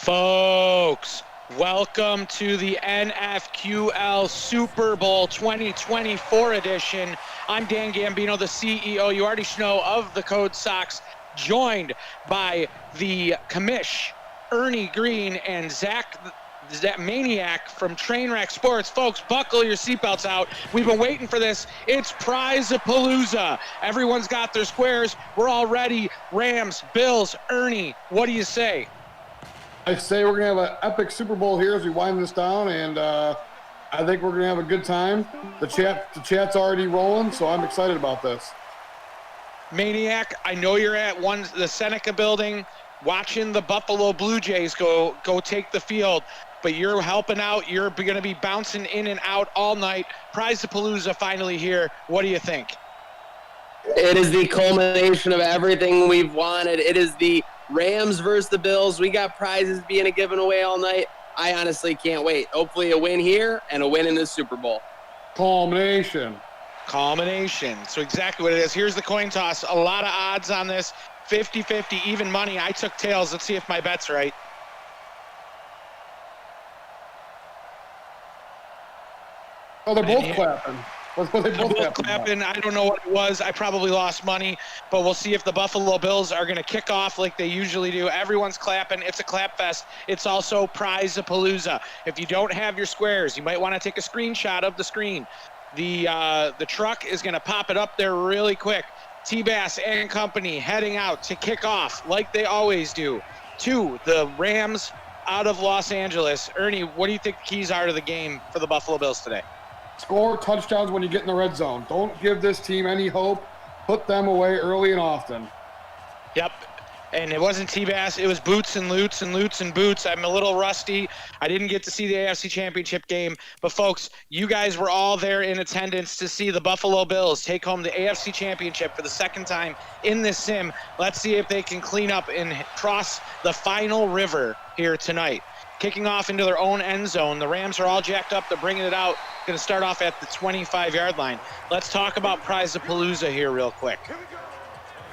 Folks, welcome to the NFQL Super Bowl 2024 edition. I'm Dan Gambino, the CEO, you already know, of the Code Sox, joined by the commish, Ernie Green, and Zach Maniac from Trainwreck Sports. Folks, buckle your seatbelts out. We've been waiting for this. It's Prize-a-Palooza. Everyone's got their squares. We're all ready. Rams, Bills, Ernie, what do you say? I say we're going to have an epic Super Bowl here as we wind this down, and I think we're going to have a good time. The chat's already rolling, so I'm excited about this. Maniac, I know you're at the Seneca building watching the Buffalo Blue Jays go take the field, but you're helping out. You're going to be bouncing in and out all night. Prize-a-Palooza finally here. What do you think? It is the culmination of everything we've wanted. It is the Rams versus the Bills. We got prizes being given away all night. I honestly can't wait. Hopefully a win here and a win in the Super Bowl. Culmination. So exactly what it is. Here's the coin toss. A lot of odds on this. 50-50, even money. I took tails. Let's see if my bet's right. Oh, they're both clapping. They both clapping. I don't know what it was. I probably lost money, but we'll see if the Buffalo Bills are going to kick off like they usually do. Everyone's clapping. It's a clap fest. It's also Prize-a-Palooza. If you don't have your squares, you might want to take a screenshot of the screen. The truck is going to pop it up there really quick. T-Bass and company heading out to kick off like they always do to the Rams out of Los Angeles. Ernie, what do you think the keys are to the game for the Buffalo Bills today? Score touchdowns when you get in the red zone. Don't give this team any hope. Put them away early and often. Yep. And it wasn't T-Bass. It was Boots and Loots and Loots and Boots. I'm a little rusty. I didn't get to see the AFC Championship game. But, folks, you guys were all there in attendance to see the Buffalo Bills take home the AFC Championship for the second time in this sim. Let's see if they can clean up and cross the final river here tonight. Kicking off into their own end zone. The Rams are all jacked up. They're bringing it out. Going to start off at the 25-yard line. Let's talk about Prize-a-Palooza here real quick.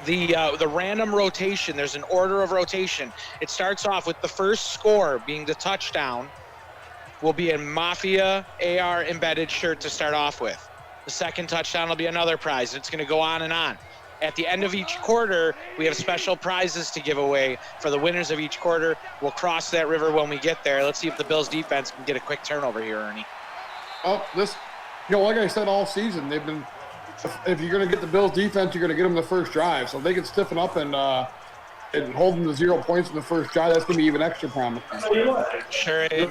The random rotation, there's an order of rotation. It starts off with the first score being the touchdown, will be a Mafia AR embedded shirt to start off with. The second touchdown will be another prize. It's going to go on and on. At the end of each quarter, we have special prizes to give away for the winners of each quarter. We'll cross that river when we get there. Let's see if the Bills defense can get a quick turnover here, Ernie. Oh, like I said all season, they've been. If you're going to get the Bills defense, you're going to get them the first drive. So if they can stiffen up and hold them to 0 points in the first drive, that's going to be even extra promising. Sure. So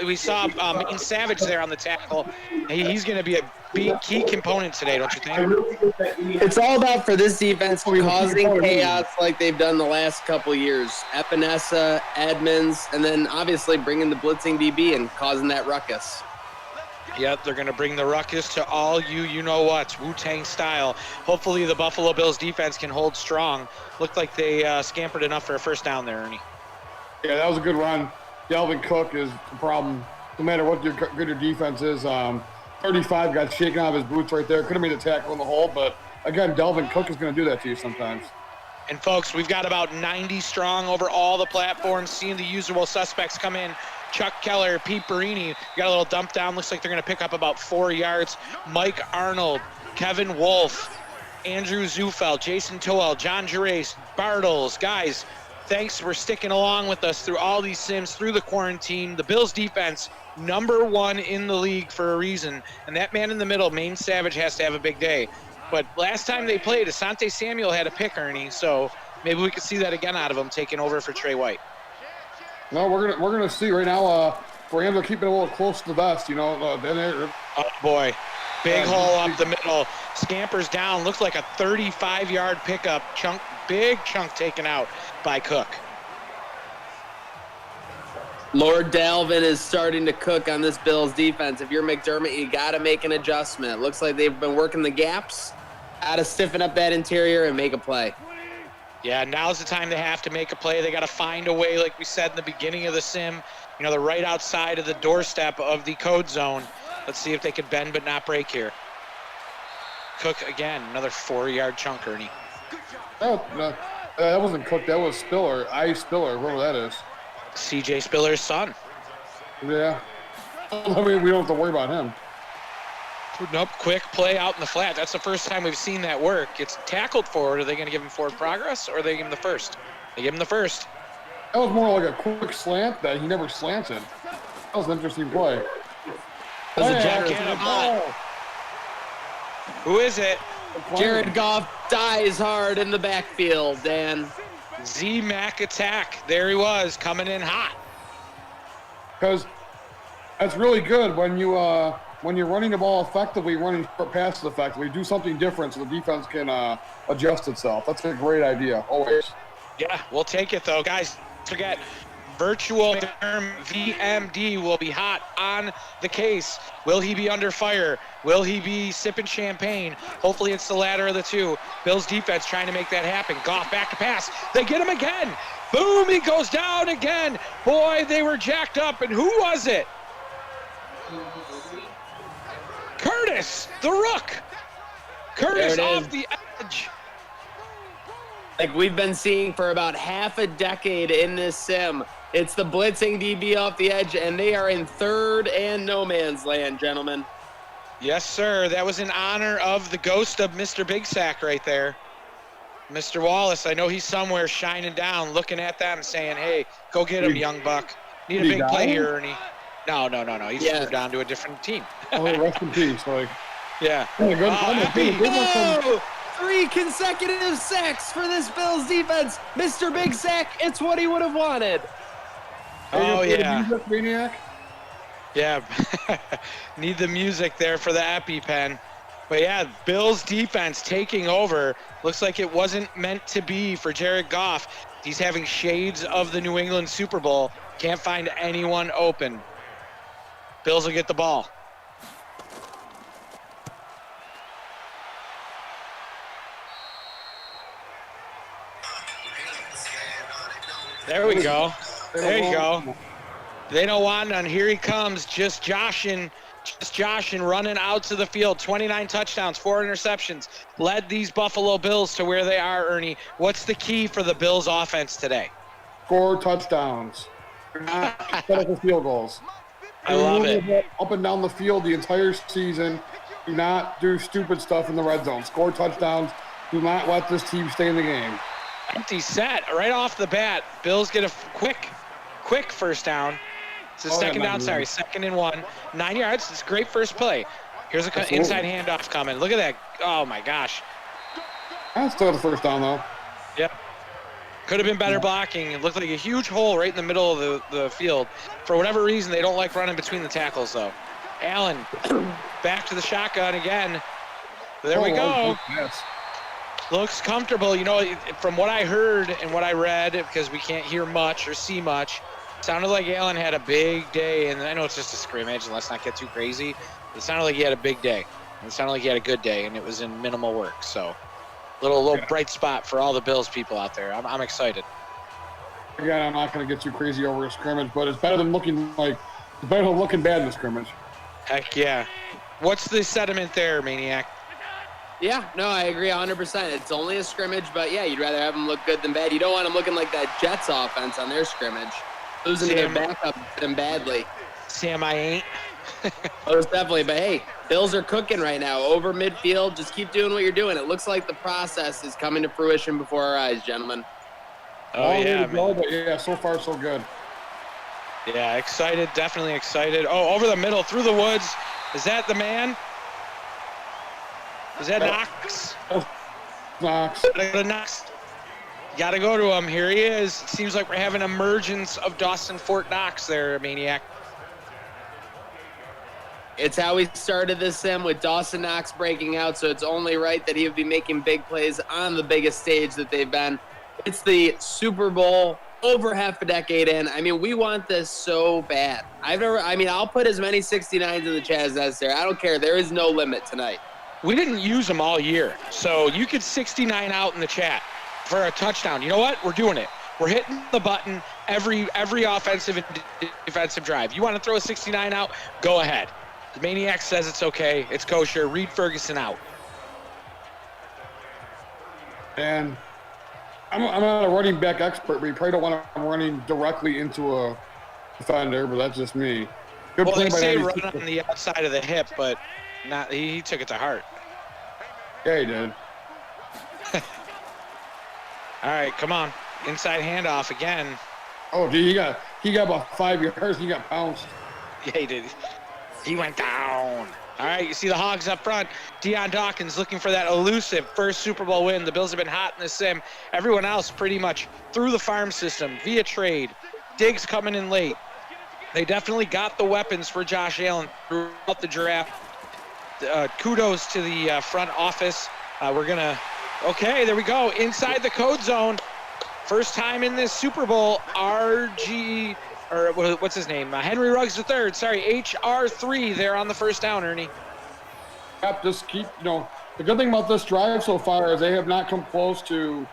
we saw Maine Savage there on the tackle. He's going to be a big key component today, don't you think? It's all about for this defense causing chaos like they've done the last couple years. Epinesa, Edmonds, and then obviously bringing the blitzing DB and causing that ruckus. Yep, they're going to bring the ruckus to all you-know-what, Wu-Tang style. Hopefully the Buffalo Bills defense can hold strong. Looked like they scampered enough for a first down there, Ernie. Yeah, that was a good run. Delvin Cook is the problem. No matter what good your defense is, 35 got shaken out of his boots right there. Could have made a tackle in the hole, but again, Delvin Cook is going to do that to you sometimes. And folks, we've got about 90 strong over all the platforms, seeing the usual suspects come in. Chuck Keller, Pete Barini, got a little dump down. Looks like they're going to pick up about 4 yards. Mike Arnold, Kevin Wolf, Andrew Zufeld, Jason Toel, John Gerace, Bartles. Guys, thanks for sticking along with us through all these sims, through the quarantine. The Bills defense, #1 in the league for a reason. And that man in the middle, Maine Savage, has to have a big day. But last time they played, Asante Samuel had a pick, Ernie. So maybe we could see that again out of him, taking over for Trey White. No, we're gonna see right now. Rams are keeping it a little close to the vest, Oh boy, big hole up the middle. Scampers down. Looks like a 35-yard pickup. Big chunk taken out by Cook. Lord Dalvin is starting to cook on this Bills defense. If you're McDermott, you got to make an adjustment. Looks like they've been working the gaps. Got to stiffen up that interior and make a play. Yeah, now's the time they have to make a play. They got to find a way, like we said in the beginning of the sim. They're right outside of the doorstep of the code zone. Let's see if they can bend but not break here. Cook again, another 4-yard chunk, Ernie. Oh, no. That wasn't Cook. That was Spiller. Spiller, whoever that is. C.J. Spiller's son. Yeah. I mean, we don't have to worry about him. Nope, quick play out in the flat. That's the first time we've seen that work. It's tackled forward. Are they going to give him forward progress, or are they give him the first? They give him the first. That was more like a quick slant that he never slants it. That was an interesting play. That was a Jack generous in a ball. butt. Who is it? Jared Goff dies hard in the backfield, Dan. Z-Mac attack. There he was, coming in hot. Because that's really good when you're running the ball effectively, running short passes effectively. Do something different so the defense can adjust itself. That's a great idea, always. Yeah, we'll take it, though. Guys, forget, virtual term VMD will be hot on the case. Will he be under fire? Will he be sipping champagne? Hopefully it's the latter of the two. Bills defense trying to make that happen. Goff back to pass. They get him again. Boom, he goes down again. Boy, they were jacked up. And who was it? Curtis, the Rook. Curtis off the edge. Like we've been seeing for about half a decade in this sim. It's the blitzing DB off the edge, and they are in third and no man's land, gentlemen. Yes, sir. That was in honor of the ghost of Mr. Big Sack right there. Mr. Wallace, I know he's somewhere shining down, looking at them, saying, hey, go get him, young buck. Need a big play here, Ernie. No. He's moved on to a different team. Oh, rest in peace. Like, yeah. good happy. Oh, 3 consecutive sacks for this Bills defense. Mr. Big Sack, it's what he would have wanted. Oh, yeah. Maniac? Yeah. Need the music there for the EpiPen. But, yeah, Bills defense taking over. Looks like it wasn't meant to be for Jared Goff. He's having shades of the New England Super Bowl. Can't find anyone open. Bills will get the ball. There we go. There you go. They don't want none. Here he comes, just joshing, running out to the field. 29 touchdowns, 4 interceptions. Led these Buffalo Bills to where they are, Ernie. What's the key for the Bills offense today? Score touchdowns. Not set up for field goals. I love it. Up and down the field the entire season. Do not do stupid stuff in the red zone. Score touchdowns. Do not let this team stay in the game. Empty set right off the bat. Bills get a quick first down. It's a second down, sorry, 2nd and 1. 9 yards. It's a great first play. Here's an inside handoff coming. Look at that. Oh, my gosh. That's still the first down, though. Yep. Could have been better blocking. It looked like a huge hole right in the middle of the field. For whatever reason, they don't like running between the tackles, though. Allen back to the shotgun again. There we go. Yes. Looks comfortable. You know, from what I heard and what I read, because we can't hear much or see much, sounded like Allen had a big day. And I know it's just a scrimmage, and let's not get too crazy. It sounded like he had a big day. It sounded like he had a good day, and it was in minimal work. So, little bright spot for all the Bills people out there. I'm excited. Again, I'm not going to get too crazy over a scrimmage, but it's better than looking bad in the scrimmage. Heck yeah. What's the sentiment there, Maniac? Yeah, no, I agree 100%. It's only a scrimmage, but yeah, you'd rather have them look good than bad. You don't want them looking like that Jets offense on their scrimmage, losing to their backup them badly. Sam, I ain't. Most definitely, but hey, Bills are cooking right now over midfield. Just keep doing what you're doing. It looks like the process is coming to fruition before our eyes, gentlemen. Oh, yeah, man. But yeah, so far so good. Yeah, excited, definitely excited. Oh, over the middle, through the woods. Is that the man? Is that Knox? Knox. Gotta go to him. Here he is. It seems like we're having an emergence of Dawson Fort Knox there, Maniac. It's how we started this sim with Dawson Knox breaking out, so it's only right that he would be making big plays on the biggest stage that they've been. It's the Super Bowl, over half a decade in. I mean, we want this so bad. I'll put as many 69s in the chat as necessary. I don't care. There is no limit tonight. We didn't use them all year, so you could 69 out in the chat for a touchdown. You know what? We're doing it. We're hitting the button every offensive and defensive drive. You want to throw a 69 out? Go ahead. The Maniac says it's okay. It's kosher. Reed Ferguson out. And I'm not a running back expert, but you probably don't want him running directly into a defender, but that's just me. Good Well, play they by say Andy. run on the outside of the hip, but not. He took it to heart. Yeah, he did. All right, come on. Inside handoff again. Oh, gee, he got about 5 yards. He got pounced. Yeah, he did. He went down. All right, you see the Hogs up front. Deion Dawkins looking for that elusive first Super Bowl win. The Bills have been hot in the sim. Everyone else pretty much through the farm system via trade. Diggs coming in late. They definitely got the weapons for Josh Allen throughout the draft. Kudos to the front office. Okay, there we go. Inside the code zone. First time in this Super Bowl, what's his name? Henry Ruggs III. Sorry, HR3 there on the first down, Ernie. Yep, just keep, the good thing about this drive so far is they have not come close to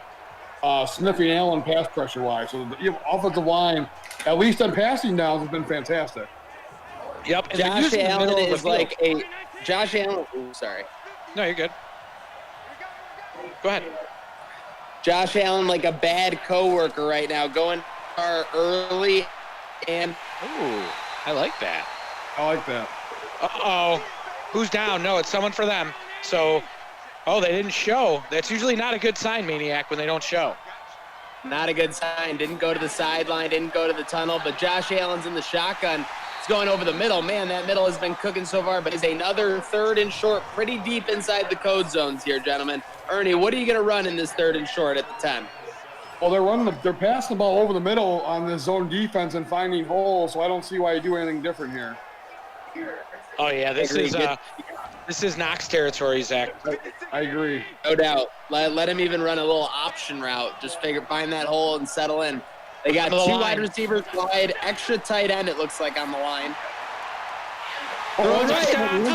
sniffing Allen pass pressure-wise. So the offensive line, at least on passing downs, has been fantastic. Yep. And Josh Allen is like a – Josh Allen – ooh, sorry. No, you're good. Go ahead. Josh Allen like a bad coworker right now, going early and Ooh, I like that. I like that. Uh-oh. Who's down? No, it's someone for them. So, they didn't show. That's usually not a good sign, Maniac, when they don't show. not a good sign. Didn't go to the sideline, didn't go to the tunnel, but Josh Allen's in the shotgun. It's going over the middle. Man, that middle has been cooking so far, but it's another third and short, pretty deep inside the code zones here, gentlemen. Ernie, what are you going to run in this third and short at the 10? Well, they're passing the ball over the middle on the zone defense and finding holes, so I don't see why you do anything different here. Oh yeah, this is Knox territory, Zach. I agree. No doubt. Let him even run a little option route. Just find that hole and settle in. They got two wide receivers wide, extra tight end, it looks like, on the line. Oh, Touchdown,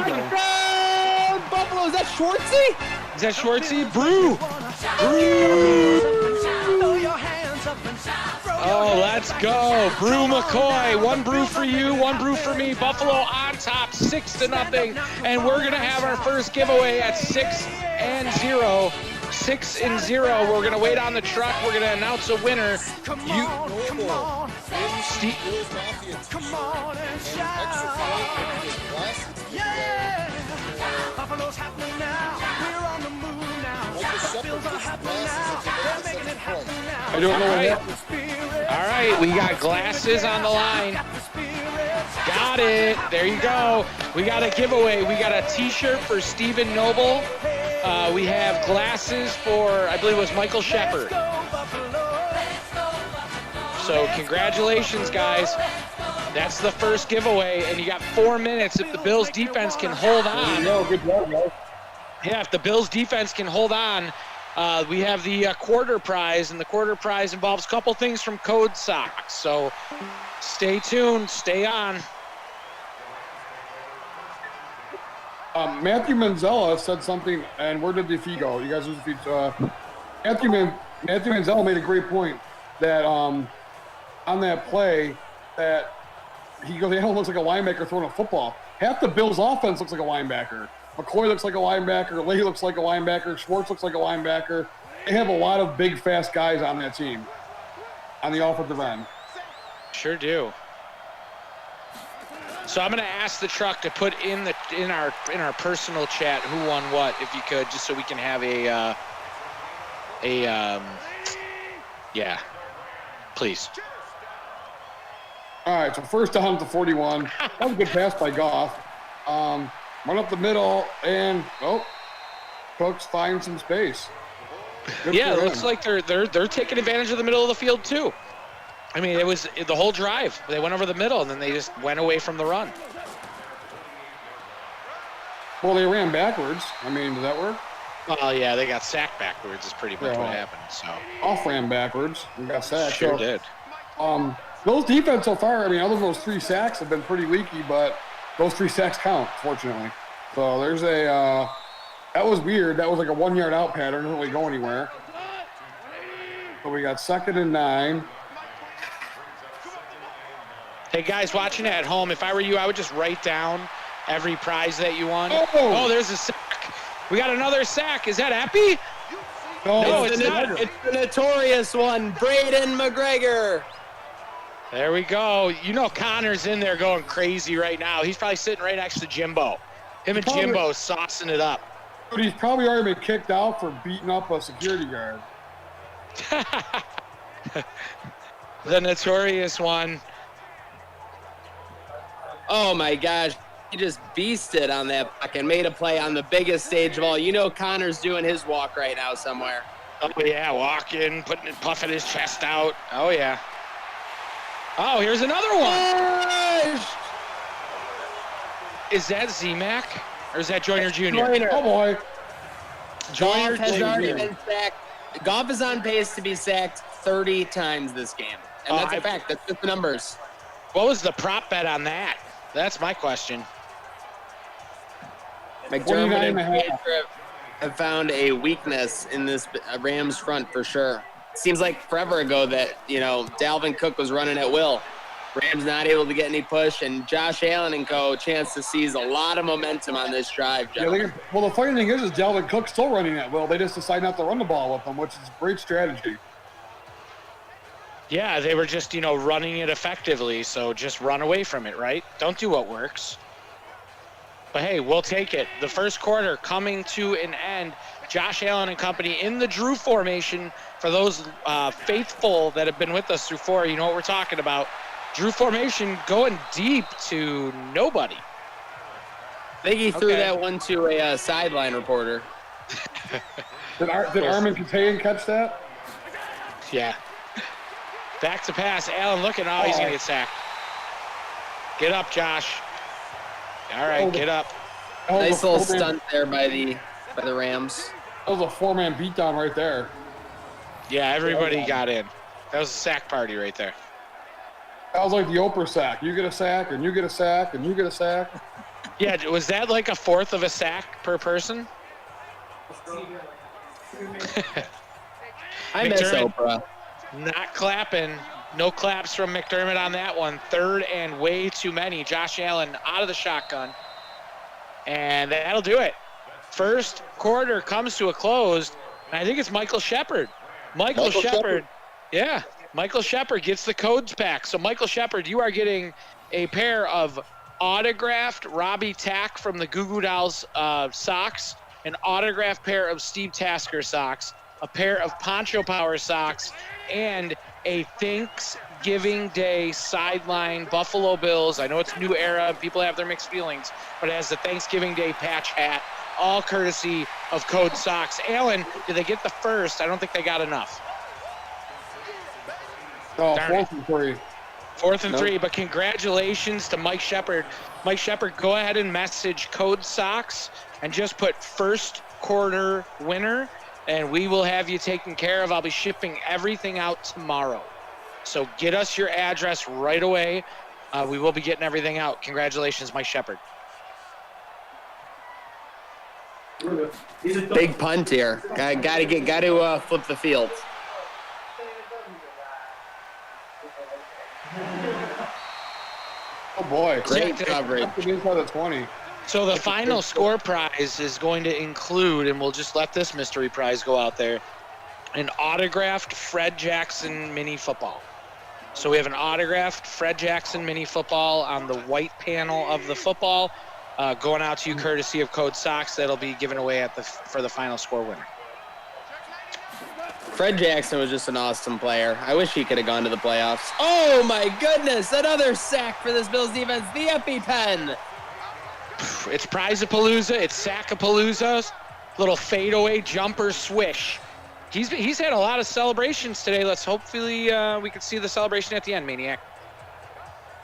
Buffalo. Is that Schwartzy? Is that Schwartzy? Brew! Oh, let's go. Brew McCoy. One brew for you, one brew for me. Buffalo on top, 6-0. And we're going to have our first giveaway at 6-0. 6-0. We're going to wait on the truck. We're going to announce a winner. Come on, Steve. come on and shout. Yeah, Buffalo's happening now. We're on the move now. Bills are happening now. They're making it happen now. I don't know what All happened. All right, we got glasses on the line. Got it. There you go. We got a giveaway. We got a T-shirt for Stephen Noble. We have glasses for, I believe it was Michael Shepard. So congratulations, guys. That's the first giveaway, and you got 4 minutes if the Bills defense can hold on. No, good job, guys. Yeah, if the Bills defense can hold on, we have the quarter prize, and the quarter prize involves a couple things from Code Sox. So stay tuned, stay on. Matthew Manzella said something, and where did the feed go? You guys lose the feed. Matthew Manzella made a great point that on that play that he goes, Allen looks like a linebacker throwing a football. Half the Bills' offense looks like a linebacker. McCoy looks like a linebacker. Leahy looks like a linebacker. Schwartz looks like a linebacker. They have a lot of big, fast guys on that team, on the offensive end. Sure do. So I'm going to ask the truck to put in our personal chat who won what, if you could, just so we can have yeah, please. All right, so first down to 41. That was a good pass by Goff. Run up the middle, and Cooks finds some space. Good Yeah, for it looks him. like they're taking advantage of the middle of the field too. I mean, it was the whole drive. They went over the middle, and then they just went away from the run. Well, they ran backwards. I mean, does that work? Well, yeah, they got sacked backwards is pretty much Yeah. what happened. So Off ran backwards and got sacked. sure So, did. Those defense so far, I mean, other than those 3 sacks have been pretty leaky, but those 3 sacks count, fortunately. So there's that was weird. That was like a 1-yard out pattern. Doesn't really go anywhere. So we got 2nd and 9. Hey, guys watching at home, if I were you, I would just write down every prize that you won. Oh! Oh, there's a sack. We got another sack. Is that Epi? No, it's it's not. It's the notorious one, Braden McGregor. There we go. You know Connor's in there going crazy right now. He's probably sitting right next to Jimbo. Him and Jimbo saucing it up. But he's probably already been kicked out for beating up a security guard. The notorious one. Oh my gosh. He just beasted on that puck and made a play on the biggest stage of all. You know Connor's doing his walk right now somewhere. Oh yeah, walking, puffing his chest out. Oh yeah. Oh, here's another one. Is that Z-Mac or is that Joyner Jr.? Joyner. Oh boy. Goff has Jr. already been sacked. Goff is on pace to be sacked 30 times this game. And that's a fact. That's just the numbers. What was the prop bet on that? That's my question. McDermott and 29.5. Pietro have found a weakness in this Rams front for sure. Seems like forever ago that, Dalvin Cook was running at will. Rams not able to get any push, and Josh Allen and co. chance to seize a lot of momentum on this drive, Yeah, gentlemen. well, the funny thing is Dalvin Cook's still running at will. They just decide not to run the ball with him, which is great strategy. Yeah, they were just, running it effectively, so just run away from it, right? Don't do what works. But hey, we'll take it. The first quarter coming to an end. Josh Allen and company in the Drew formation. For those faithful that have been with us through 4, you know what we're talking about. Drew formation going deep to nobody. I think he threw Okay. that one to a sideline reporter. Did Armin Katayan catch that? Yeah. Back to pass. Allen looking. Oh, he's going to get sacked. Get up, Josh. All right, get up. That was Nice a little four-man- stunt there by the Rams. That was a 4-man beatdown right there. Yeah, everybody got in. That was a sack party right there. That was like the Oprah sack. You get a sack, and you get a sack, and you get a sack. Yeah, was that like a fourth of a sack per person? I miss McDermott. Oprah. Not clapping. No claps from McDermott on that one. Third and way too many. Josh Allen out of the shotgun. And that'll do it. First quarter comes to a close. And I think it's Michael Shepard. Michael Shepard. Yeah. Michael Shepard gets the codes pack. So, Michael Shepard, you are getting a pair of autographed Robbie Tack from the Goo Goo Dolls socks, an autographed pair of Steve Tasker socks, a pair of Poncho Power socks, and a Thanksgiving Day sideline Buffalo Bills. I know it's new era and people have their mixed feelings, but it has the Thanksgiving Day patch hat, all courtesy of Code Socks. Alan, did they get the first? I don't think they got enough. Oh, Darn 4th and 3. 4th and 3, but congratulations to Mike Shepard. Mike Shepard, go ahead and message Code Socks and just put first quarter winner, and we will have you taken care of. I'll be shipping everything out tomorrow. So get us your address right away. We will be getting everything out. Congratulations, Mike Shepard. Big punt here. Got to flip the field. Oh, boy. Great Yeah, coverage. Up inside the 20. So the final score prize is going to include, and we'll just let this mystery prize go out there, an autographed Fred Jackson mini football. So we have an autographed Fred Jackson mini football on the white panel of the football, going out to you courtesy of Code Socks. That'll be given away for the final score winner. Fred Jackson was just an awesome player. I wish he could have gone to the playoffs. Oh my goodness, another sack for this Bills defense. The EpiPen. It's Prize-a-Palooza. It's Sack-a-Palooza. Little fadeaway jumper swish. He's had a lot of celebrations today. Let's hopefully we can see the celebration at the end, Maniac.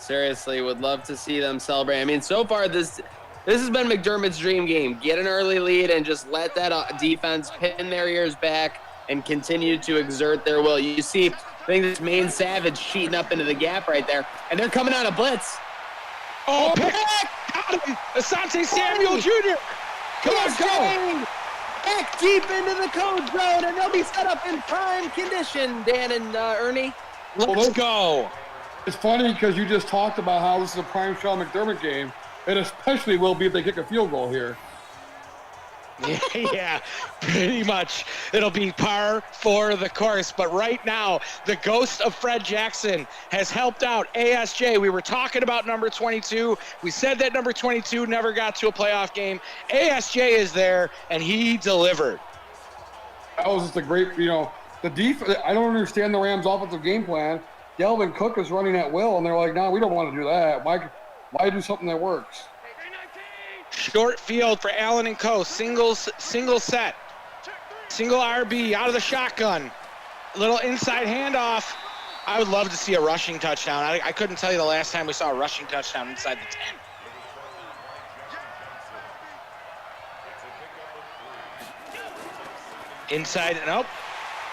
Seriously, would love to see them celebrate. I mean, so far this has been McDermott's dream game. Get an early lead and just let that defense pin their ears back and continue to exert their will. You see, I think this Maine Savage sheeting up into the gap right there, and they're coming on a blitz. Oh, pick! Got him! Asante Samuel Jr. Come on, go! Back deep into the code zone, and they'll be set up in prime condition, Dan and Ernie. Let's go. It's funny because you just talked about how this is a prime Sean McDermott game. It especially will be if they kick a field goal here. Yeah, pretty much. It'll be par for the course. But right now, the ghost of Fred Jackson has helped out ASJ. We were talking about number 22. We said that number 22 never got to a playoff game. ASJ is there, and he delivered. That was just a great, the defense. I don't understand the Rams' offensive game plan. Delvin Cook is running at will, and they're like, no, we don't want to do that. Why do something that works? Short field for Allen and Co. Single set. Single RB out of the shotgun. Little inside handoff. I would love to see a rushing touchdown. I couldn't tell you the last time we saw a rushing touchdown inside the 10. Inside, nope.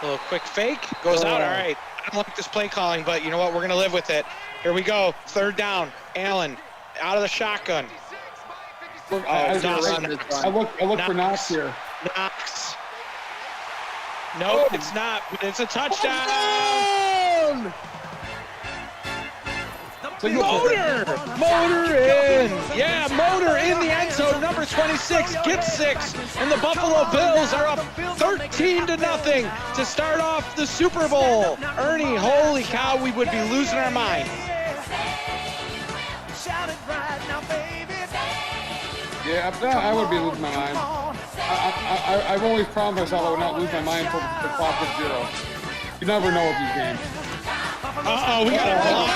A little quick fake. Goes out, all right. I don't like this play calling, but you know what? We're going to live with it. Here we go. Third down. Allen out of the shotgun. Look, I look for Knox here. Knox. Nope, it's not. But it's a touchdown. Motor in. Yeah, Motor in the end zone. Number 26 gets 6, and the Buffalo Bills are up 13-0 to start off the Super Bowl. Ernie, holy cow, we would be losing our mind. Yeah, I would be losing my mind. I've always promised myself I would not lose my mind until the clock hits 0. You never know with these games. We got a block.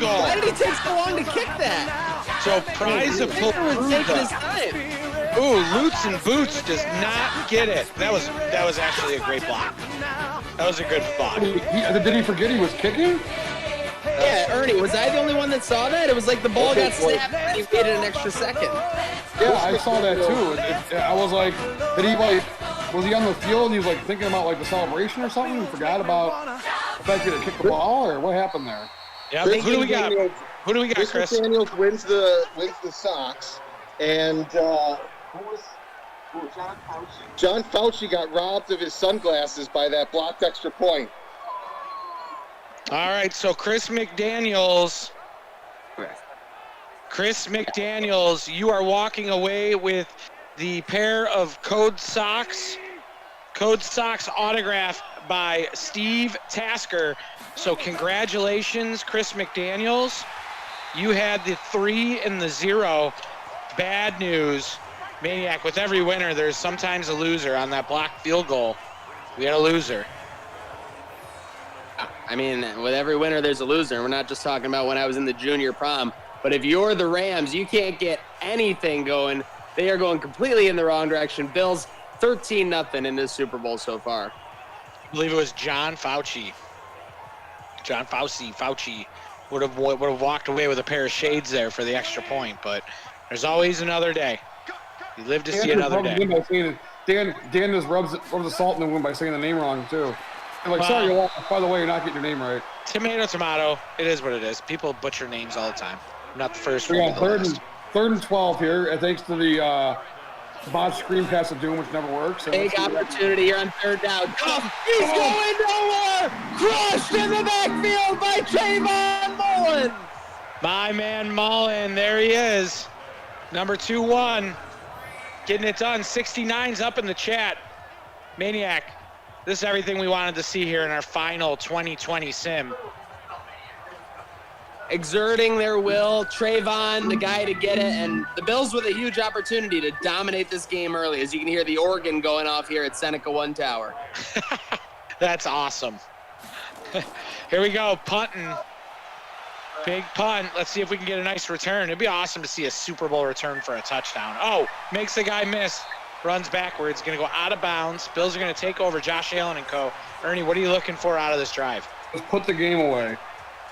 Why did he take so long to kick that? So prize of Ooh, Lutz and Boots does not get it. That was actually a great block. That was a good block. Did he forget he was kicking? Yeah, Ernie, was I the only one that saw that? It was like the ball got snapped and he waited an extra second. Yeah, I saw that too. I was like, was he on the field and he was like thinking about the celebration or something? He forgot about the fact that he kicked the ball, or what happened there? Yeah, who do we got? Who do we got, Chris? Daniels wins the Sox, and John Fauci got robbed of his sunglasses by that blocked extra point. All right, so Chris McDaniels, you are walking away with the pair of Code Socks autographed by Steve Tasker. So congratulations, Chris McDaniels. You had the 3 and the 0. Bad news. Maniac, with every winner, there's sometimes a loser. On that blocked field goal, we had a loser. I mean, with every winner, there's a loser. We're not just talking about when I was in the junior prom. But if you're the Rams, you can't get anything going. They are going completely in the wrong direction. Bills 13-0 in this Super Bowl so far. I believe it was John Fauci. Fauci would have walked away with a pair of shades there for the extra point. But there's always another day. You live to see another day. Dan just rubs the salt in the wound by saying the name wrong too. I'm like, sorry, by the way, you're not getting your name right. Tomato. It is what it is. People butcher names all the time. I'm not the first one. We got third and 12 here, thanks to the botched screen pass of Doom, which never works. Big opportunity here on third down. He's going nowhere! Crushed in the backfield by Trayvon Mullen! My man Mullen, there he is. Number 2-1. Getting it done. 69's up in the chat. Maniac. This is everything we wanted to see here in our final 2020 sim. Exerting their will, Trayvon, the guy to get it, and the Bills with a huge opportunity to dominate this game early. As you can hear the organ going off here at Seneca One Tower. That's awesome. Here we go, punting. Big punt. Let's see if we can get a nice return. It'd be awesome to see a Super Bowl return for a touchdown. Oh, makes the guy miss. Runs backwards, going to go out of bounds. Bills are going to take over. Josh Allen and co. Ernie, what are you looking for out of this drive? Just put the game away.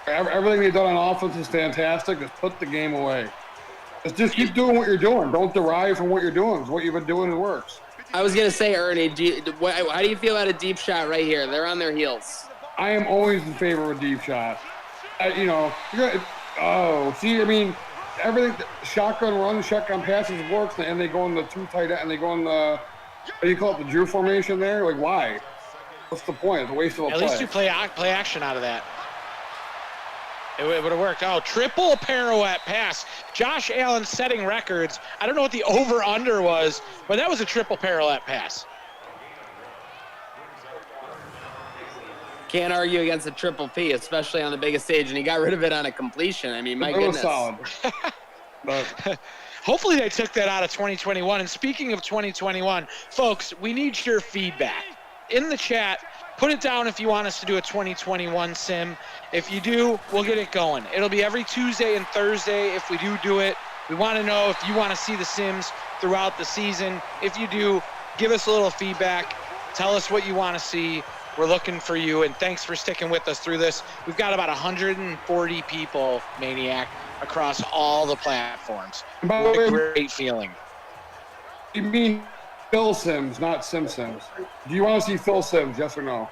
Everything they've done on offense is fantastic. Just put the game away. Just keep doing what you're doing. Don't derive from what you're doing. Because what you've been doing works. I was going to say, Ernie, how do you feel about a deep shot right here? They're on their heels. I am always in favor of a deep shot. Everything, shotgun runs, shotgun passes works, and they go in the 2 tight end, and they go in the, what do you call it, the Drew formation there? Like, why? What's the point? It's a waste of a play. At least you play action out of that. It would have worked. Oh, triple pirouette pass. Josh Allen setting records. I don't know what the over-under was, but that was a triple pirouette pass. Can't argue against a triple P, especially on the biggest stage, and he got rid of it on a completion. I mean, my It was goodness. solid. But Hopefully they took that out of 2021. And speaking of 2021, folks, we need your feedback. In the chat, put it down if you want us to do a 2021 sim. If you do, we'll get it going. It'll be every Tuesday and Thursday if we do it. We want to know if you want to see the sims throughout the season. If you do, give us a little feedback. Tell us what you want to see. We're looking for you, and thanks for sticking with us through this. We've got about 140 people, Maniac, across all the platforms. by the What a way, great feeling. you mean Phil Sims, not Sims. Do you want to see Phil Sims, yes or no?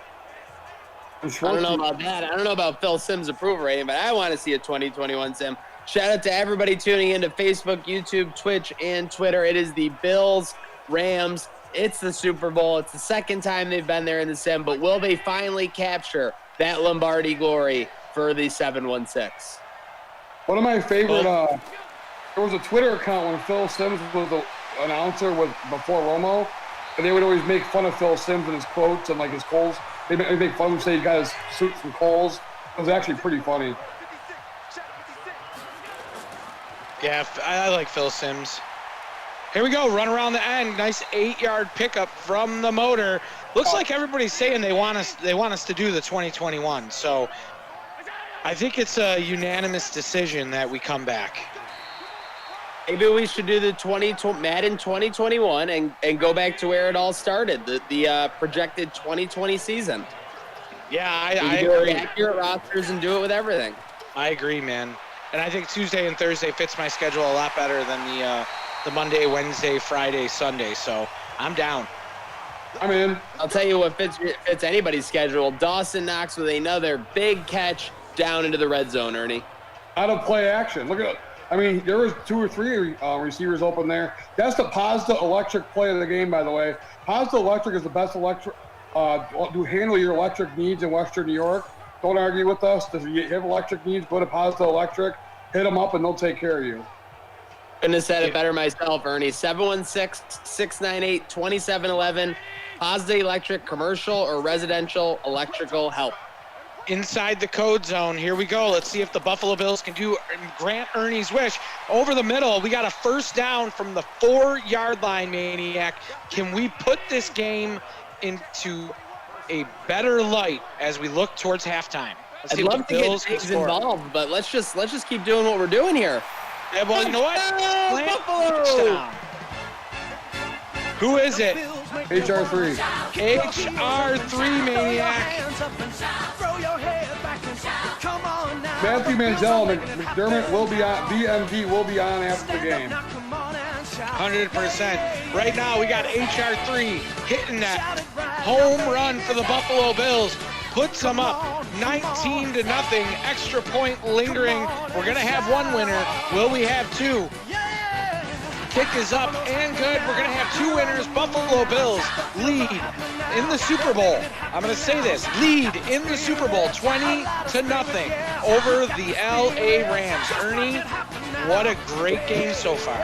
I don't know about that. I don't know about Phil Sims' approval rating, but I want to see a 2021 sim. Shout out to everybody tuning into Facebook, YouTube, Twitch, and Twitter. It is the Bills, Rams. It's the Super Bowl. It's the second time they've been there in the sim, but will they finally capture that Lombardi glory for the 716? One of my favorite, there was a Twitter account when Phil Sims was the announcer before Romo, and they would always make fun of Phil Sims and his quotes and like his Kohl's. They make fun of him, say he got his suit from Kohl's. It was actually pretty funny. Yeah, I like Phil Sims. Here we go, run around the end. Nice 8-yard pickup from the motor. Looks like everybody's saying they want us to do the 2021. So I think it's a unanimous decision that we come back. Maybe we should do the Madden 2021 and go back to where it all started, the projected 2020 season. Yeah, I do agree. accurate rosters and do it with everything. I agree, man. And I think Tuesday and Thursday fits my schedule a lot better than the Monday, Wednesday, Friday, Sunday. So I'm down. I'm in. I'll tell you what fits anybody's schedule. Dawson Knox with another big catch down into the red zone, Ernie. Out of play action. Look at it. I mean, there was 2 or 3 receivers open there. That's the Mazda electric play of the game, by the way. Mazda electric is the best electric to handle your electric needs in Western New York. Don't argue with us. If you have electric needs, go to Mazda Electric, hit them up, and they'll take care of you. Couldn't have said it better myself, Ernie. 716-698-2711. Mazda Electric, commercial or residential electrical help. Inside the code zone. Here we go. Let's see if the Buffalo Bills can grant Ernie's wish. Over the middle, we got a first down from the 4-yard line, Maniac. Can we put this game into a better light as we look towards halftime? Let's I'd see if love the to Bills get can Diggs score. involved, but let's just keep doing what we're doing here. Yeah, well, you know what? Slant Buffalo! touchdown. Who is it? HR3. HR3, Maniac. Matthew Manziel and McDermott will be on. BMD will be on after the game. 100%. Right now, we got HR3 hitting that home run for the Buffalo Bills. Puts them up 19-0. Extra point lingering. We're going to have one winner. Will we have 2? Kick is up and good. We're going to have 2 winners. Buffalo Bills lead in the Super Bowl. I'm going to say this. Lead in the Super Bowl 20-0 over the LA Rams. Ernie, what a great game so far.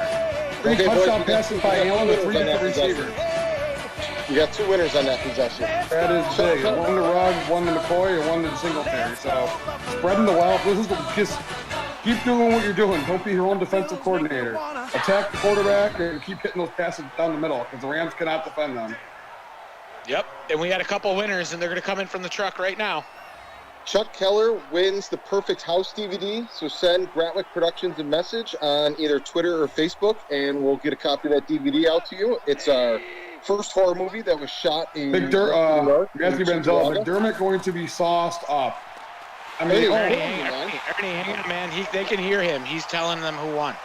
3 Okay, touchdown boys, we got passes 2 by winners Allen to 3 on that different possession. receivers. You got 2 winners on that possession. That is big. 1 to Ruggs, 1 to McCoy, and 1 to Singletary. So spreading the wealth. This is just keep doing what you're doing. Don't be your own defensive coordinator. Attack the quarterback and keep hitting those passes down the middle because the Rams cannot defend them. Yep, and we got a couple winners, and they're going to come in from the truck right now. Chuck Keller wins the Perfect House DVD, so send Gratwick Productions a message on either Twitter or Facebook, and we'll get a copy of that DVD out to you. It's our first horror movie that was shot in New York, Matthew in Manziel, Chicago. McDermott going to be sauced up. I mean, Hey, Ernie, man. hang on, man. They can hear him. He's telling them who won.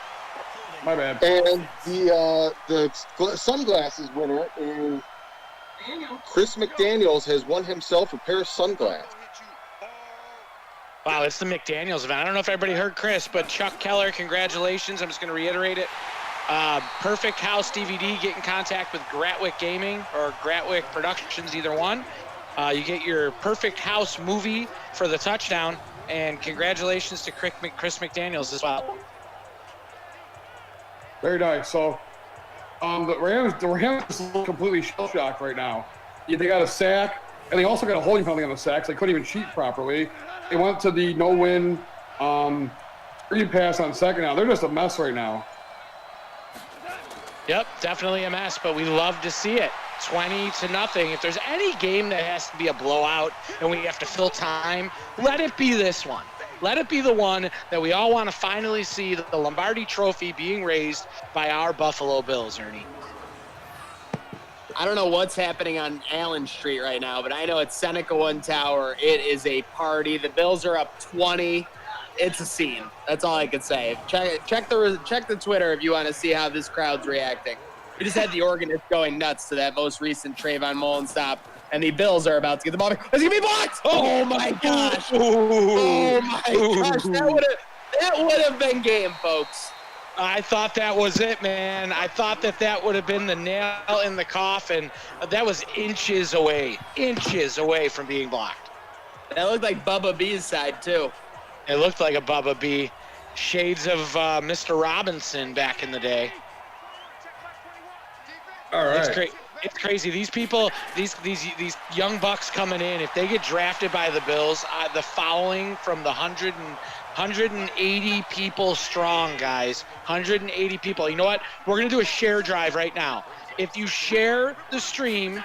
my bad. And the sunglasses winner is Chris McDaniels has won himself a pair of sunglasses. Wow, it's the McDaniels event. I don't know if everybody heard Chris, but Chuck Keller, congratulations. I'm just going to reiterate it. Perfect House DVD, get in contact with Gratwick Gaming or Gratwick Productions, either one. You get your Perfect House movie for the touchdown, And congratulations to Chris McDaniels as well. Very nice. So, the Rams are completely shell-shocked right now. They got a sack, and they also got a holding penalty on the sacks. They couldn't even cheat properly. They went to the no-win screen pass on second down. They're just a mess right now. Yep, definitely a mess, but we love to see it. 20-0. If there's any game that has to be a blowout and we have to fill time, let it be this one. Let it be the one that we all want to finally see, the Lombardi Trophy being raised by our Buffalo Bills, Ernie. I don't know what's happening on Allen Street right now, but I know at Seneca One Tower, it is a party. The Bills are up 20. It's a scene. That's all I can say. Check the Twitter if you want to see how this crowd's reacting. We just had the organist going nuts to that most recent Trayvon Mullen stop, and the Bills are about to get the ball. It's gonna be blocked! Oh my gosh! Oh my gosh! That would have been game, folks. I thought that was it, man. I thought that would have been the nail in the coffin. That was inches away from being blocked. That looked like Bubba B's side too. It looked like a Bubba B. Shades of Mr. Robinson back in the day. All right. It's crazy. These people, these young bucks coming in, if they get drafted by the Bills, the following from the 180 people strong, guys. 180 people. You know what? We're going to do a share drive right now. If you share the stream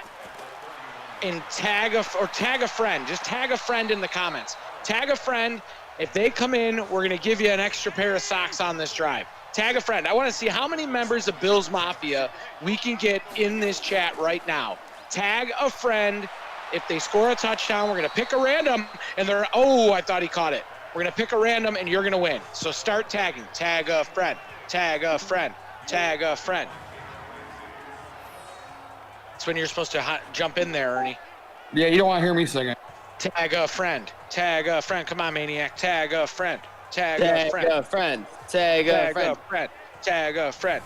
and tag a friend, just tag a friend in the comments. Tag a friend. If they come in, we're going to give you an extra pair of socks on this drive. Tag a friend. I want to see how many members of Bills Mafia we can get in this chat right now. Tag a friend. If they score a touchdown, we're going to pick a random. And I thought he caught it. We're going to pick a random, and you're going to win. So start tagging. Tag a friend. Tag a friend. Tag a friend. That's when you're supposed to jump in there, Ernie. Yeah, you don't want to hear me singing. Tag a friend. Tag a friend. Come on, Maniac. Tag a friend. Tag a friend. Tag a friend. Tag a friend. Tag a friend.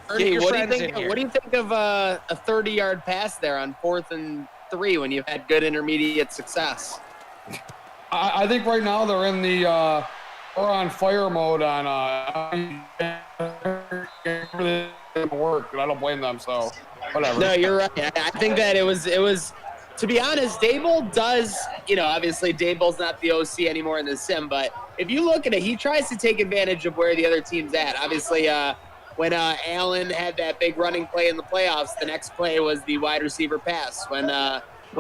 Ernie, Get your what do friends you in think? here. What do you think of a 30-yard pass there on 4th and 3 when you've had good intermediate success? I think right now they're in the we're on fire mode on work, but I don't blame them. So whatever. No, you're right. I think that it was. To be honest, Daboll does, obviously Daboll's not the OC anymore in the sim, but if you look at it, he tries to take advantage of where the other team's at. Obviously, when Allen had that big running play in the playoffs, the next play was the wide receiver pass. When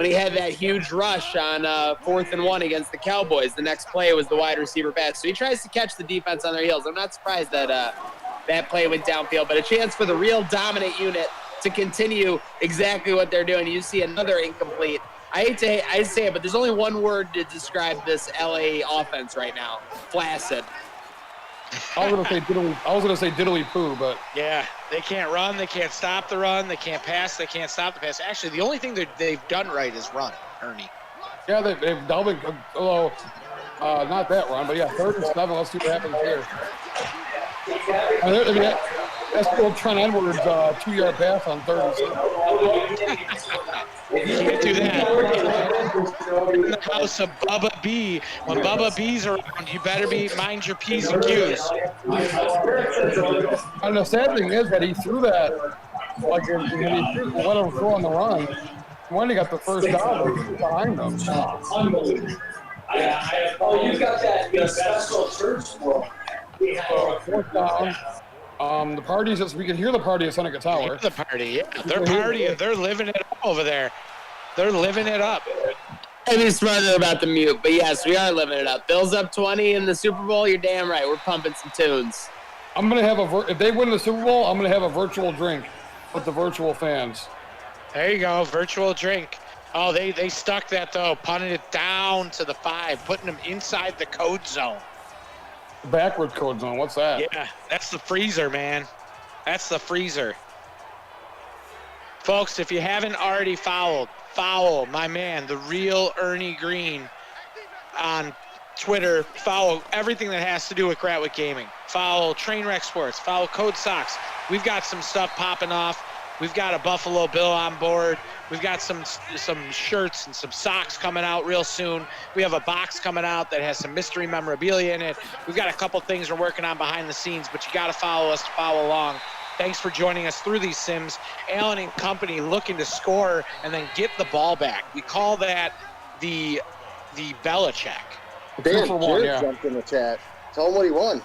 he had that huge rush on 4th and 1 against the Cowboys, the next play was the wide receiver pass. So he tries to catch the defense on their heels. I'm not surprised that that play went downfield, but a chance for the real dominant unit to continue exactly what they're doing. You see another incomplete. I hate to say it, but there's only one word to describe this LA offense right now: flaccid. I was gonna say diddly poo, but Yeah, they can't run. They can't stop the run. They can't pass. They can't stop the pass. Actually, the only thing that they've done right is run, Ernie. yeah, they've Dalvin. Although not that run, but yeah, 3rd and 7. Let's see what happens here. That's still Trent Edwards' 2-yard pass on 3rd and 7. You can't do that. In the house of Bubba B. When Bubba B's around, you better mind your P's and Q's. And the sad thing is that he threw that, like, when he let him throw on the run. When he got the first down, behind him. Oh, you got that special church for. 4th down. The parties, we can hear the party at Seneca Tower. The party, yeah. They're partying. They're living it up over there. They're living it up. I'd be smarter about the mute, but yes, we are living it up. Bills up 20 in the Super Bowl. You're damn right. We're pumping some tunes. I'm gonna have if they win the Super Bowl, I'm gonna have a virtual drink with the virtual fans. There you go, virtual drink. Oh, they stuck that though, punting it down to the 5, putting them inside the code zone. Backward code zone. What's that? Yeah, that's the freezer, man. That's the freezer. Folks, if you haven't already follow my man, the real Ernie Green, on Twitter. Follow everything that has to do with Gratwick Gaming. Follow Trainwreck Sports. Follow Code Sox. We've got some stuff popping off. We've got a Buffalo Bill on board. We've got some shirts and some socks coming out real soon. We have a box coming out that has some mystery memorabilia in it. We've got a couple things we're working on behind the scenes, but you got to follow us to follow along. Thanks for joining us through these sims. Allen and company looking to score and then get the ball back. We call that the Belichick. Damn, 2 for 1, Jared yeah. jumped in the chat. Tell him what he won.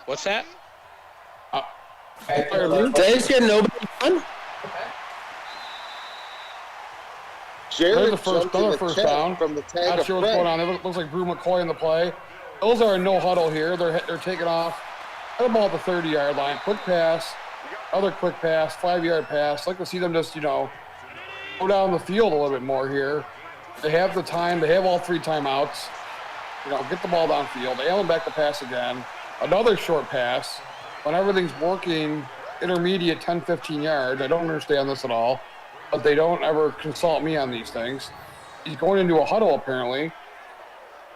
What's that? Did I just get nobody on? Jared There's the first, jumped in another the first chat down. from the tag Not of sure what's Fred. going on. It looks like Brew McCoy in the play. Those are no huddle here. They're taking off at about the 30-yard line. Quick pass, other quick pass, 5-yard pass. Like to see them just, go down the field a little bit more here. They have the time. They have all 3 timeouts. Get the ball downfield. Allen back to pass again. Another short pass. When everything's working, intermediate 10, 15 yards. I don't understand this at all, but they don't ever consult me on these things. He's going into a huddle, apparently.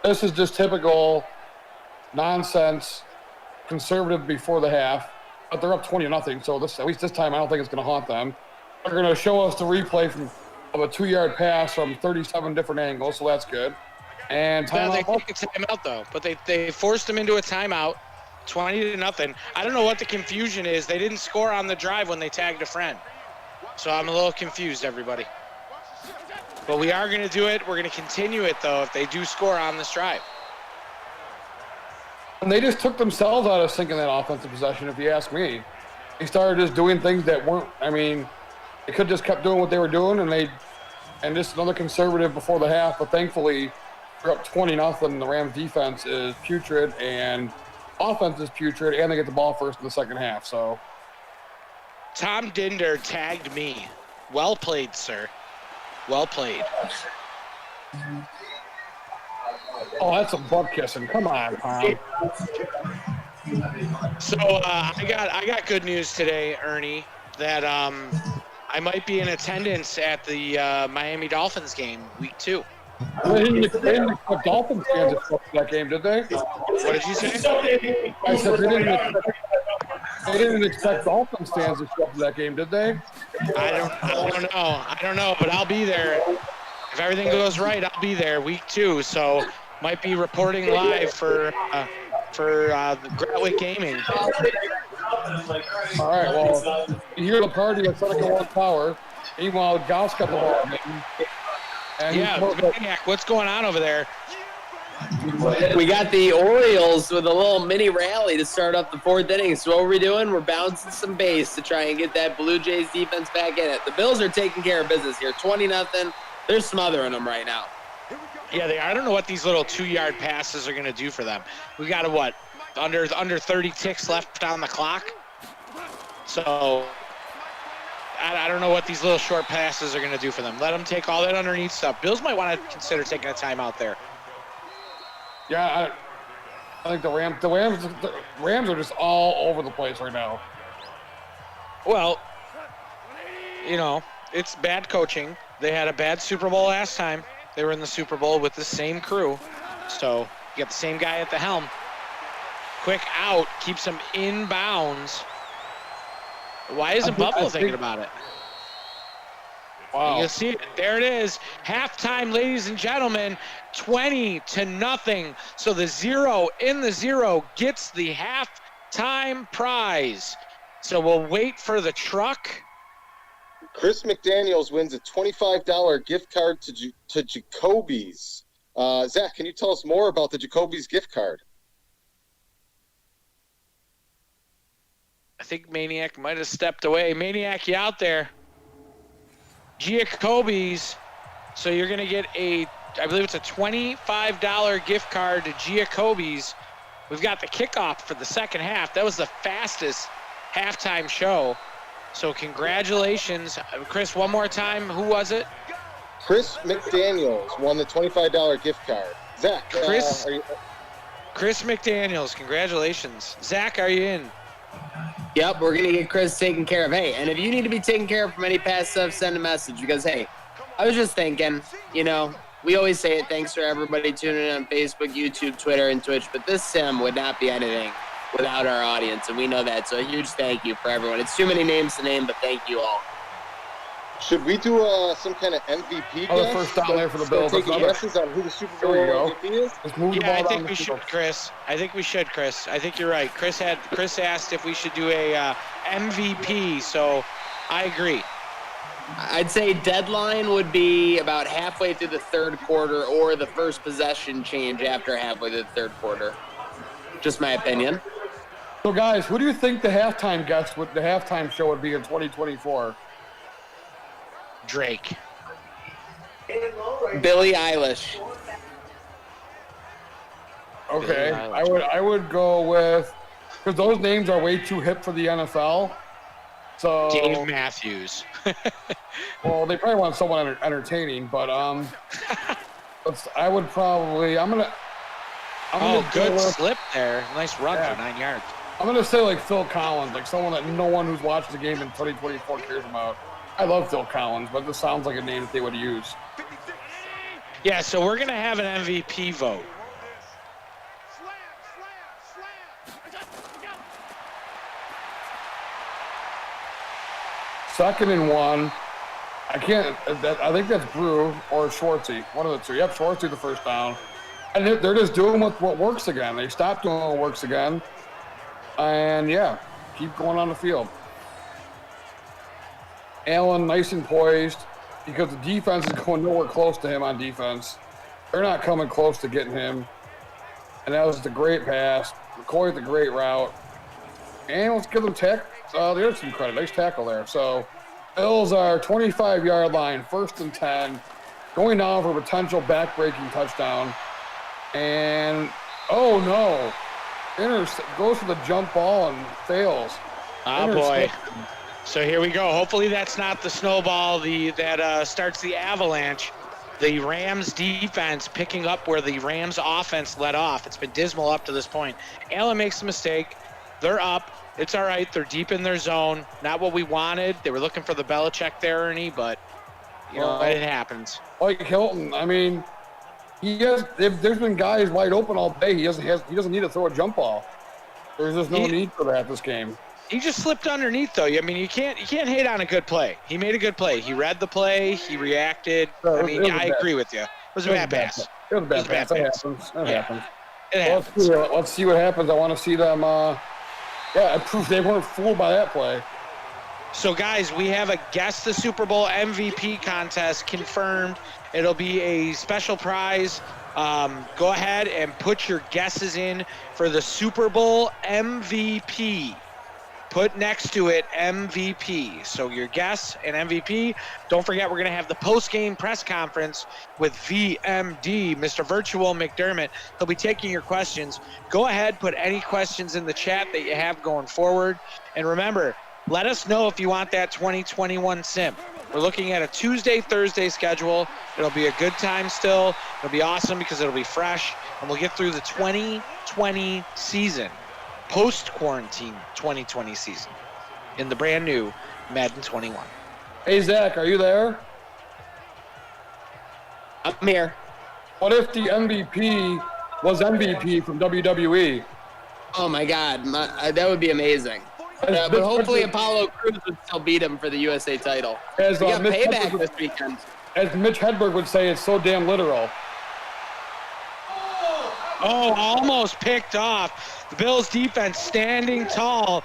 This is just typical nonsense, conservative before the half, but they're up 20-0, so at least this time I don't think it's going to haunt them. They're going to show us the replay of a 2-yard pass from 37 different angles, so that's good. And They timeout. take a timeout, though, but they forced them into a timeout, 20-0. I don't know what the confusion is. They didn't score on the drive when they tagged a friend. So I'm a little confused, everybody. But we are going to do it. We're going to continue it, though, if they do score on this drive. And they just took themselves out of sync in that offensive possession, if you ask me. They started just doing things that weren't, they could just kept doing what they were doing, and just another conservative before the half, but thankfully they're up 20-0. The Rams defense is putrid, and offense is putrid, and they get the ball first in the second half, so. Tom Dinder tagged me. Well played, sir. Well played. Oh, that's a butt kissing. Come on, Tom. So I got good news today, Ernie, that I might be in attendance at the Miami Dolphins game, week 2. They didn't expect Dolphins fans to show up to that game, did they? What did you say? I said they didn't expect Dolphins fans to show up to that game, did they? I don't know, but I'll be there. If everything goes right, I'll be there week 2. So might be reporting live for the Gratwick Gaming. All right, well, you hear the party at Seneca One Tower. Meanwhile, Gauss got the ball. And Yeah, Maniac, what's going on over there? We got the Orioles with a little mini rally to start up the 4th inning. So what we're doing, we're bouncing some base to try and get that Blue Jays defense back in it. The Bills are taking care of business here, 20-0. They're smothering them right now. Yeah, I don't know what these little 2-yard passes are going to do for them. We got under 30 ticks left on the clock. So I don't know what these little short passes are going to do for them. Let them take all that underneath stuff. Bills might want to consider taking a timeout there. Yeah, I think the Rams are just all over the place right now. Well, it's bad coaching. They had a bad Super Bowl last time. They were in the Super Bowl with the same crew. So you got the same guy at the helm. Quick out, keeps them in bounds. Why isn't Buffalo thinking about it? Wow. You can see it. There it is. Halftime, ladies and gentlemen, 20-0. So the 0 in the 0 gets the halftime prize. So we'll wait for the truck. Chris McDaniels wins a $25 gift card to Jacoby's. Zach, can you tell us more about the Jacoby's gift card? I think Maniac might have stepped away. Maniac, you out there? Giacobbe's. So you're going to get I believe it's a $25 gift card to Giacobbe's. We've got the kickoff for the second half. That was the fastest halftime show. So congratulations. Chris, one more time. Who was it? Chris McDaniels won the $25 gift card. Zach, Chris McDaniels. Congratulations. Zach, are you in? Yep, we're going to get Chris taken care of. Hey, and if you need to be taken care of from any past stuff, send a message because, hey, I was just thinking, we always say it. Thanks for everybody tuning in on Facebook, YouTube, Twitter, and Twitch, but this sim would not be anything without our audience, and we know that. So a huge thank you for everyone. It's too many names to name, but thank you all. Should we do some kind of MVP Oh, the guess? first down there for the Start Bills. taking Another- guesses on who the Super Bowl There we go. MVP is? Let's move the Yeah, I ball think down we the should, field. Chris. I think we should, Chris. I think you're right. Chris asked if we should do a MVP, so I agree. I'd say deadline would be about halfway through the third quarter or the first possession change after halfway through the third quarter. Just my opinion. So, guys, who do you think the halftime show would be in 2024? Drake. Billie Eilish. Okay, Billie I would go with, because those names are way too hip for the NFL. So Dave Matthews. well, they probably want someone entertaining, but I would probably I'm gonna Oh, go good with- slip there. Nice run Yeah. for 9 yards. I'm gonna say like Phil Collins, like someone that no one who's watched the game in 2024 cares about. I love Phil Collins, but this sounds like a name that they would use. Yeah, so we're going to have an MVP vote. Second and 1. I can't. I think that's Brew or Schwartzy. One of the two. Yep, Schwartzy the first down. And they're just doing what works again. They stopped doing what works again. And yeah, keep going on the field. Allen nice and poised because the defense is going nowhere close to him on defense. They're not coming close to getting him. And that was the great pass. McCoy the great route. And let's give them there's some credit. Nice tackle there. So Bills are 25-yard line, 1st and 10, going down for a potential back-breaking touchdown. And, oh no, goes for the jump ball and fails. Oh, boy. Interception. So here we go. Hopefully that's not the snowball that starts the avalanche. The Rams defense picking up where the Rams offense let off. It's been dismal up to this point. Allen makes a mistake. They're up. It's all right. They're deep in their zone. Not what we wanted. They were looking for the Belichick there, Ernie, but it happens. Like Hilton, I mean, there's been guys wide open all day. He doesn't need to throw a jump ball. There's just no need for that this game. He just slipped underneath, though. I mean, you can't hate on a good play. He made a good play. He read the play. He reacted. I mean, I agree with you. It was a bad pass. It was a bad pass. That pass. happens. That Yeah. happens. It happens. Let's see what happens. I want to see them. It proves they weren't fooled by that play. So, guys, we have a Guess the Super Bowl MVP contest confirmed. It'll be a special prize. Go ahead and put your guesses in for the Super Bowl MVP. Put next to it MVP. So your guess and MVP. Don't forget, we're going to have the post-game press conference with VMD, Mr. Virtual McDermott. He'll be taking your questions. Go ahead, put any questions in the chat that you have going forward. And remember, let us know if you want that 2021 sim. We're looking at a Tuesday, Thursday schedule. It'll be a good time still. It'll be awesome because it'll be fresh. And we'll get through the 2020 season. Post-quarantine 2020 season in the brand new Madden 21. Hey, Zach, are you there? I'm here. What if the MVP was MVP from WWE? Oh my God, that would be amazing. But hopefully Apollo Crews would still beat him for the USA title. We got Mitch payback Hedberg- this weekend. As Mitch Hedberg would say, it's so damn literal. Oh, almost picked off. The Bills defense standing tall,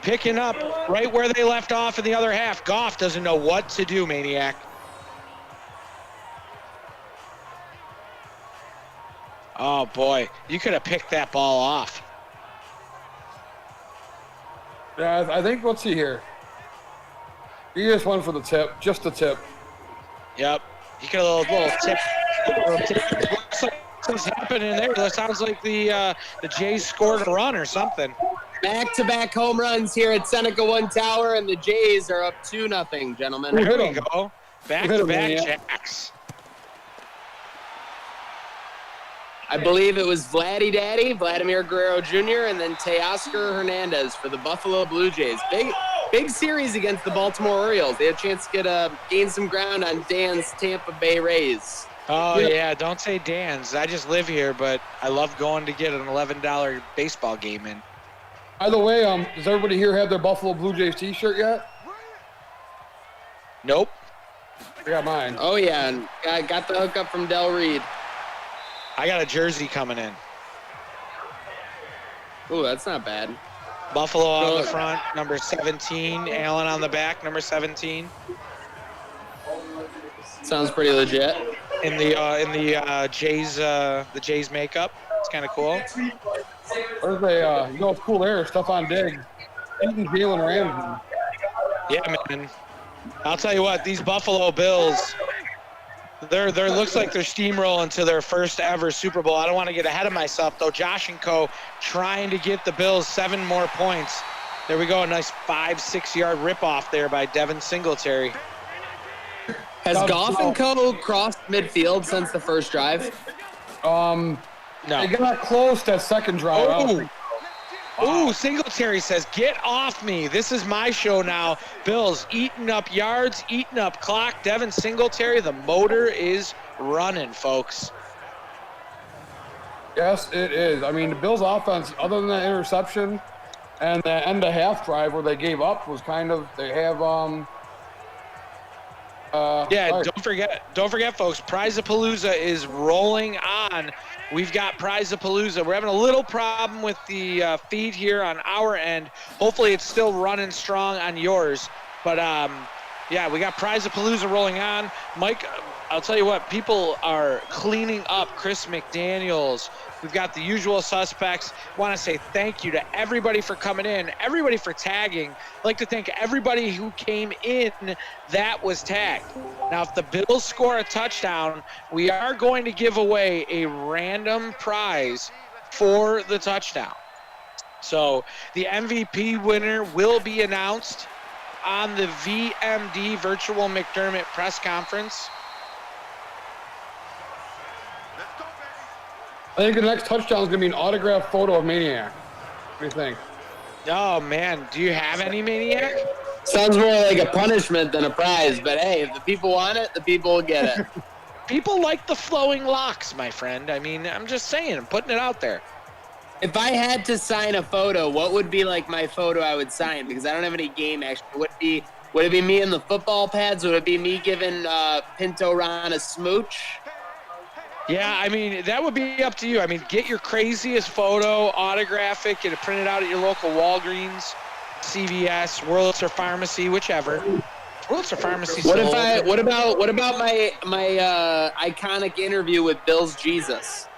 picking up right where they left off in the other half. Goff doesn't know what to do, Maniac. Oh, boy. You could have picked that ball off. Yeah, I think, let's see here. He just went for the tip, just the tip. Yep. You got a little tip. Looks like something's happening there. That sounds like the Jays scored a run or something. Back-to-back home runs here at Seneca One Tower, and the Jays are up 2-0, gentlemen. There hit we him? go. Who hit him, Back-to-back Maniac? jacks. I believe it was Vladdy Daddy, Vladimir Guerrero Jr., and then Teoscar Hernandez for the Buffalo Blue Jays. Big series against the Baltimore Orioles. They had a chance to gain some ground on Dan's Tampa Bay Rays. Oh, yeah. Don't say Dan's. I just live here, but I love going to get an $11 baseball game in. By the way, does everybody here have their Buffalo Blue Jays T-shirt yet? Nope. I got mine. Oh, yeah. And I got the hookup from Del Reed. I got a jersey coming in. Ooh, that's not bad. Buffalo on the front, number 17. Allen on the back, number 17. Sounds pretty legit. In the Jays makeup. It's kind of cool. There's a, you know what's cool there? Stephon Diggs. Even Jalen Ramsey. Yeah, man. I'll tell you what, these Buffalo Bills, they're looks like they're steamrolling to their first ever Super Bowl. I don't want to get ahead of myself, though. Josh and co. trying to get the Bills 7 more points. There we go, a nice 5-6 yard ripoff there by Devin Singletary. Has Goff and Co. crossed midfield since the first drive? No. They got close that second drive. I don't Oh. think- Ooh, Singletary says, get off me. This is my show now. Bills eating up yards, eating up clock. Devin Singletary, the motor is running, folks. Yes, it is. I mean, the Bills' offense, other than that interception and the end of half drive where they gave up, was kind of, they have Yeah, sorry. don't forget, folks, Prizapalooza is rolling on. We've got Prizapalooza. We're having a little problem with the feed here on our end. Hopefully it's still running strong on yours. But, yeah, we got Prizapalooza rolling on. Mike, I'll tell you what, people are cleaning up Chris McDaniels. We've got the usual suspects. Want to say thank you to everybody for coming in, everybody for tagging. I'd like to thank everybody who came in that was tagged. Now, if the Bills score a touchdown, we are going to give away a random prize for the touchdown. So the MVP winner will be announced on the VMD Virtual McDermott press conference. I think the next touchdown is going to be an autographed photo of Maniac. What do you think? Oh, man. Do you have any Maniac? Sounds more like a punishment than a prize, but hey, if the people want it, the people will get it. People like the flowing locks, my friend. I mean, I'm just saying. I'm putting it out there. If I had to sign a photo, what would be like my photo I would sign? Because I don't have any game action. Would it be me in the football pads? Would it be me giving Pinto Ron a smooch? Yeah, I mean, that would be up to you. I mean, get your craziest photo, autograph it, get it printed out at your local Walgreens, CVS, Wurlitzer Pharmacy, whichever. Wurlitzer Pharmacy. What about my iconic interview with Bill's Jesus?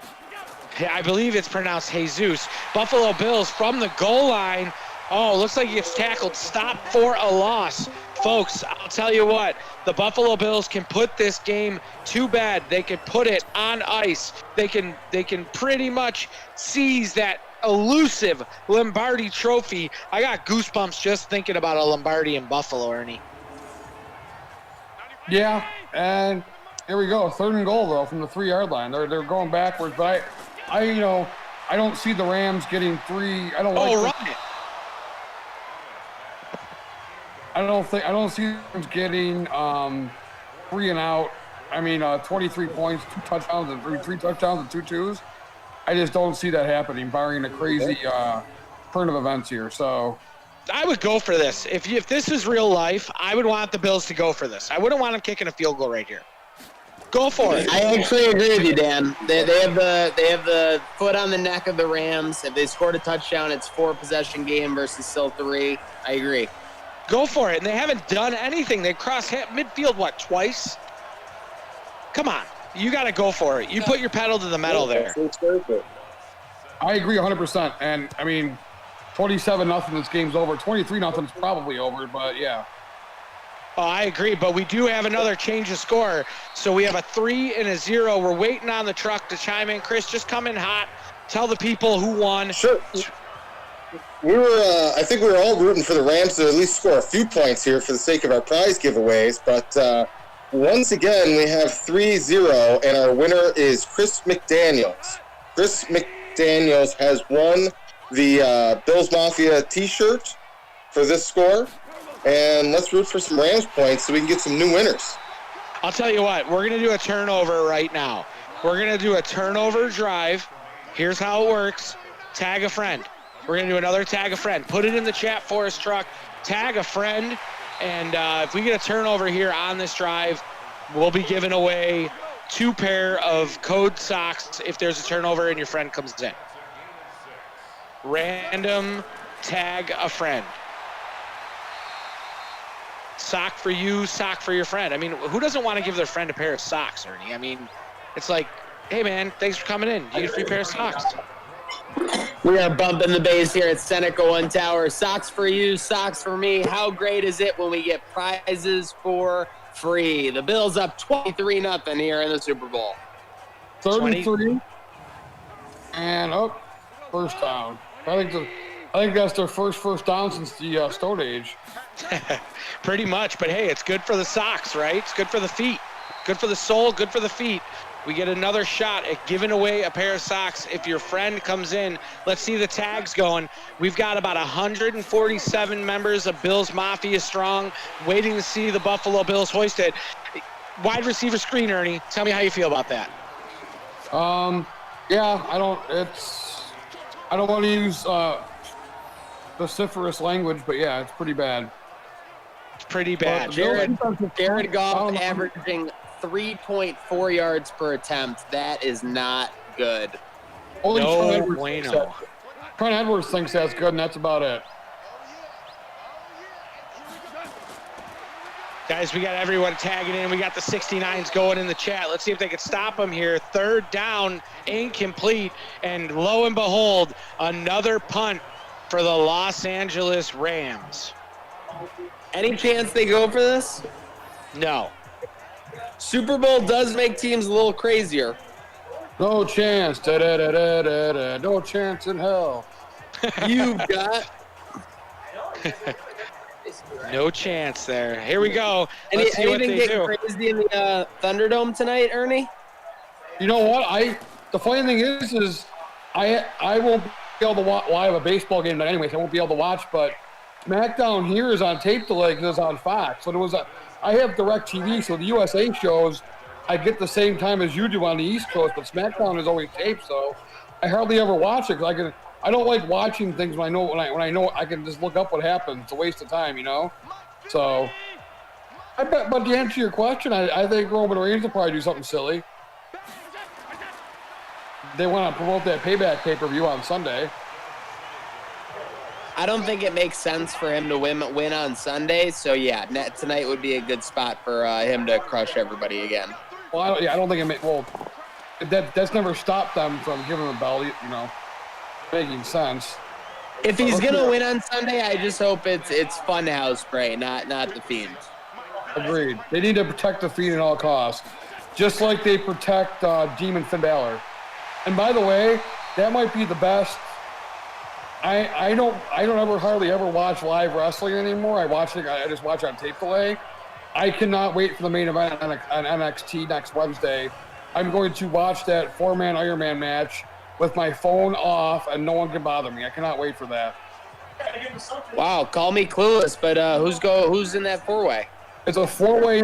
I believe it's pronounced Jesus. Buffalo Bills from the goal line. Oh, looks like he gets tackled. Stop for a loss. Folks, I'll tell you what, the Buffalo Bills can put this game to bed. They can put it on ice. They can pretty much seize that elusive Lombardi trophy. I got goosebumps just thinking about a Lombardi in Buffalo, Ernie. Yeah, and here we go. 3rd and goal, though, from the 3-yard line. They're going backwards, but I don't see the Rams getting 3. I don't like Oh, the- run it. I don't see them getting 3 and out. I mean, 23 points, 2 touchdowns, and 3 touchdowns and 2 twos. I just don't see that happening, barring a crazy turn of events here. So I would go for this. If this is real life, I would want the Bills to go for this. I wouldn't want them kicking a field goal right here. Go for it. I actually agree with you, Dan. They have the foot on the neck of the Rams. If they scored a touchdown, it's 4-possession game versus still 3. I agree. Go for it. And they haven't done anything. They crossed midfield, twice? Come on. You got to go for it. You put your pedal to the metal there. I agree 100%. And, I mean, 27-0, this game's over. 23-0 is probably over, but yeah. Oh, I agree, but we do have another change of score. So we have a 3 and a 0. We're waiting on the truck to chime in. Chris, just come in hot. Tell the people who won. Sure. I think we were all rooting for the Rams to at least score a few points here for the sake of our prize giveaways. But once again, we have 3-0, and our winner is Chris McDaniels. Chris McDaniels has won the Bills Mafia T-shirt for this score. And let's root for some Rams points so we can get some new winners. I'll tell you what, we're going to do a turnover right now. We're going to do a turnover drive. Here's how it works. Tag a friend. We're going to do another tag a friend. Put it in the chat for us, Truck. Tag a friend. And if we get a turnover here on this drive, we'll be giving away 2 pair of code socks if there's a turnover and your friend comes in. Random tag a friend. Sock for you, sock for your friend. I mean, who doesn't want to give their friend a pair of socks, Ernie? I mean, it's like, hey, man, thanks for coming in. You get a free pair of socks. We are bumping the bass here at Seneca One Tower. Socks for you, socks for me. How great is it when we get prizes for free? The Bills up 23-0 here in the Super Bowl. 33. And up, first down. I think that's their first down since the Stone Age. Pretty much, but hey, it's good for the socks, right? It's good for the feet. Good for the sole, good for the feet. We get another shot at giving away a pair of socks if your friend comes in. Let's see the tags going. We've got about 147 members of Bills Mafia Strong waiting to see the Buffalo Bills hoisted. Wide receiver screen, Ernie. Tell me how you feel about that. Yeah, I don't want to use vociferous language, but yeah, it's pretty bad. It's pretty bad. Jared Goff averaging 3.4 yards per attempt. That is not good. Only No Trent bueno. Edwards thinks that's good, and that's about it. Guys, we got everyone tagging in. We got the 69s going in the chat. Let's see if they can stop them here. 3rd down, incomplete. And lo and behold, another punt for the Los Angeles Rams. Any chance they go for this? No. Super Bowl does make teams a little crazier. No chance. Da-da-da-da-da-da. No chance in hell. You've got No chance there. Here we go. Let's see what anything they get do. crazy in the Thunderdome tonight, Ernie? You know what? The funny thing is I won't be able to watch. Well, I have a baseball game tonight anyways. I won't be able to watch, but SmackDown here is on tape delay because it's on Fox. So I have DirecTV, so the USA shows I get the same time as you do on the East Coast, but SmackDown is always taped, so I hardly ever watch it because I don't like watching things when I know I can just look up what happened. It's a waste of time, you know. So, but to answer your question, I think Roman Reigns will probably do something silly. They want to promote that Payback pay-per-view on Sunday. I don't think it makes sense for him to win on Sunday. So yeah, tonight would be a good spot for him to crush everybody again. Well, I don't think it. That's never stopped them from giving him a belt. You know, making sense. If he's gonna win on Sunday, I just hope it's Funhouse Bray, not the Fiend. Agreed. They need to protect the Fiend at all costs, just like they protect Demon Finn Balor. And by the way, that might be the best. I don't hardly ever watch live wrestling anymore. I just watch on tape delay. I cannot wait for the main event on NXT next Wednesday. I'm going to watch that 4-man Iron Man match with my phone off and no one can bother me. I cannot wait for that. Wow, call me clueless, but who's in that 4-way? It's a 4-way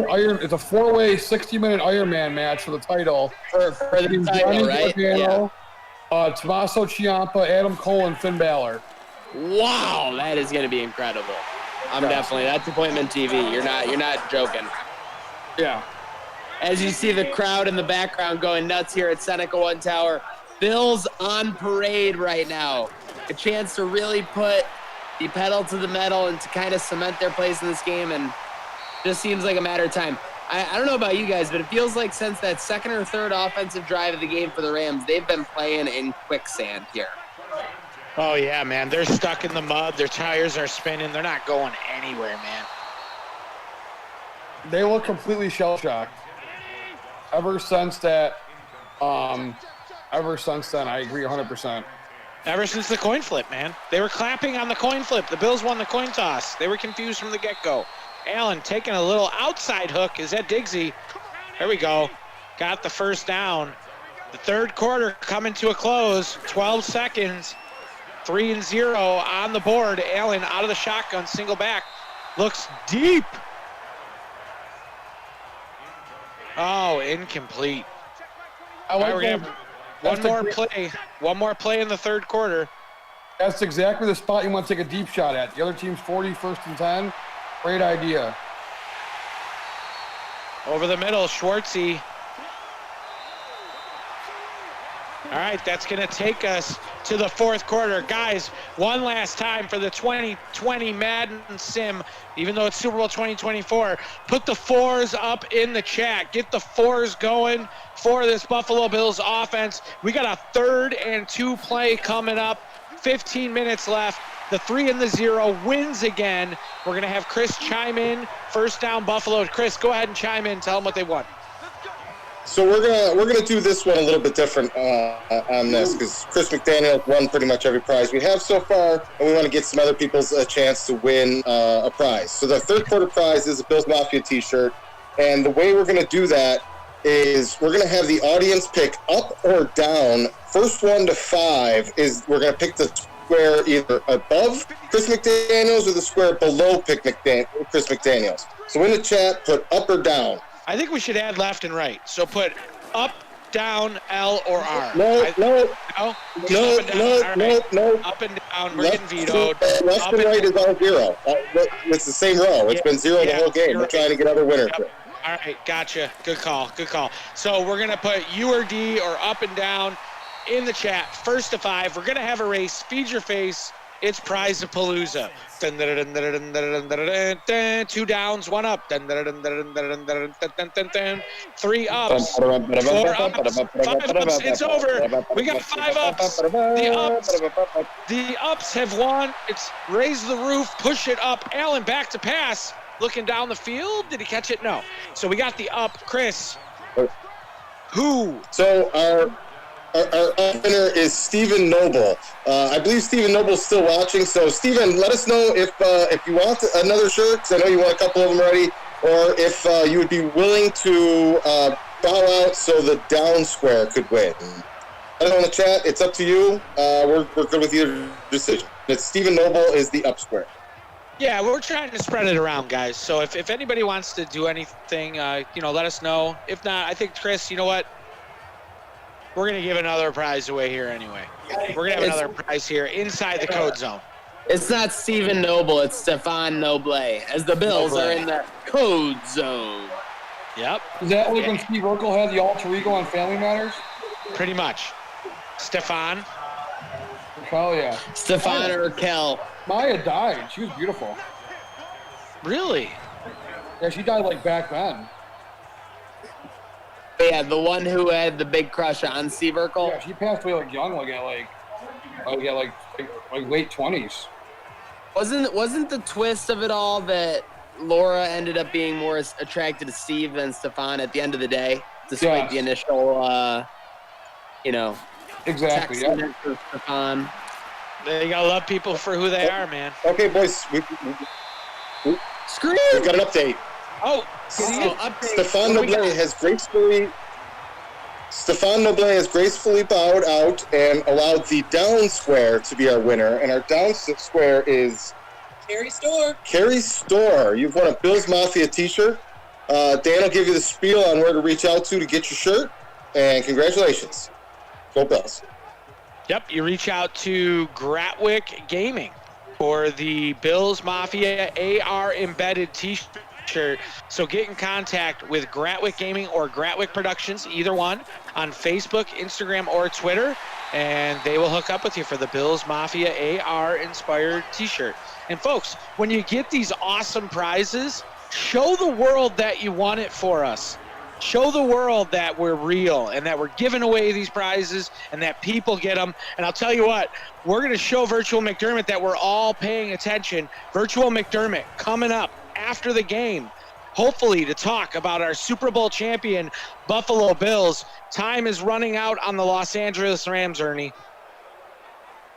60-minute Iron Man match for the title. For the title, right? Gargano, Tommaso Ciampa, Adam Cole, and Finn Balor. Wow, that is going to be incredible. That's appointment TV. You're not joking. Yeah. As you see the crowd in the background going nuts here at Seneca One Tower, Bills on parade right now. A chance to really put the pedal to the metal and to kind of cement their place in this game, and just seems like a matter of time. I don't know about you guys, but it feels like since that second or third offensive drive of the game for the Rams, they've been playing in quicksand here. Oh, yeah, man. They're stuck in the mud. Their tires are spinning. They're not going anywhere, man. They look completely shell-shocked. Ever since then, I agree 100%. Ever since the coin flip, man. They were clapping on the coin flip. The Bills won the coin toss. They were confused from the get-go. Allen taking a little outside hook. Is that Diggsy? There we go. Got the first down. The third quarter coming to a close. 12 seconds. 3-0 on the board. Allen out of the shotgun, single back. Looks deep. Oh, incomplete. I like All right, we're gonna that. have one more play in the third quarter. That's exactly the spot you want to take a deep shot at. The other team's 40, 1st and 10. Great idea. Over the middle, Schwartzy. All right, that's going to take us to the 4th quarter. Guys, one last time for the 2020 Madden Sim, even though it's Super Bowl 2024, put the 4s up in the chat. Get the 4s going for this Buffalo Bills offense. We got a 3rd and 2 play coming up. 15 minutes left. The 3 and the 0 wins again. We're going to have Chris chime in. First down, Buffalo. Chris, go ahead and chime in. Tell them what they want. So we're gonna do this one a little bit different on this because Chris McDaniel won pretty much every prize we have so far, and we want to get some other people's a chance to win a prize. So the 3rd quarter prize is a Bills Mafia T-shirt, and the way we're gonna do that is we're gonna have the audience pick up or down. First 1 to 5 is we're gonna pick the square either above Chris McDaniels or the square below Chris McDaniels. So in the chat, put up or down. I think we should add left and right. So put up, down, L, or R. No. Up and down. All right. No. Up and down. We're getting vetoed. Left Up and right is all 0. It's the same row. It's been 0 the whole game. We're trying to get other winners. Yep. All right, gotcha. Good call. So we're going to put U or D or up and down in the chat. 1st to 5. We're going to have a race. Feed your face. It's Prize-a-Palooza. 2 downs, 1 up. 3 ups, 4 ups, 5 ups. It's over. We got 5 ups. The ups have won. It's raise the roof, push it up. Allen back to pass. Looking down the field. Did he catch it? No. So we got the up. Chris. Who? So our winner is Stephen Noble. I believe Stephen Noble's still watching. So, Stephen, let us know if you want another shirt, because I know you want a couple of them already, or if you would be willing to bow out so the down square could win. Let us know in the chat. It's up to you. We're good with your decision. It's Stephen Noble is the up square. Yeah, we're trying to spread it around, guys. So if anybody wants to do anything, let us know. If not, I think, Chris, you know what? We're going to give another prize away here anyway. We're going to have another prize here inside the code zone. It's not Stephen Noble, it's Stefan Noble, as the Bills are in the code zone. Yep. Is that like when Steve Urkel had the alter ego on Family Matters? Pretty much. Stefan. Hell yeah. Stefan Urkel. Maya died. She was beautiful. Really? Yeah, she died like back then. Yeah, the one who had the big crush on Steve Urkel. Yeah, she passed away like young, like late 20s. Wasn't the twist of it all that Laura ended up being more attracted to Steve than Stefan at the end of the day, despite the initial, Exactly. text Yeah. for Stefan. You gotta love people for who they are, man. Okay, boys. Screw We've got an update. Oh, Stefan Noble has gracefully bowed out and allowed the down square to be our winner, and our down square is Carrie Store. You've won a Bills Mafia T-shirt. Dan will give you the spiel on where to reach out to get your shirt, and congratulations. Go Bills. Yep, you reach out to Gratwick Gaming for the Bills Mafia AR embedded T-shirt. So get in contact with Gratwick Gaming or Gratwick Productions, either one, on Facebook, Instagram, or Twitter, and they will hook up with you for the Bills Mafia AR inspired T-shirt. And folks, when you get these awesome prizes, show the world that you won it for us. Show the world that we're real and that we're giving away these prizes and that people get them. And I'll tell you what, we're going to show Virtual McDermott that we're all paying attention. Virtual McDermott coming up after the game, hopefully to talk about our Super Bowl champion Buffalo Bills. Time is running out on the Los Angeles Rams, Ernie.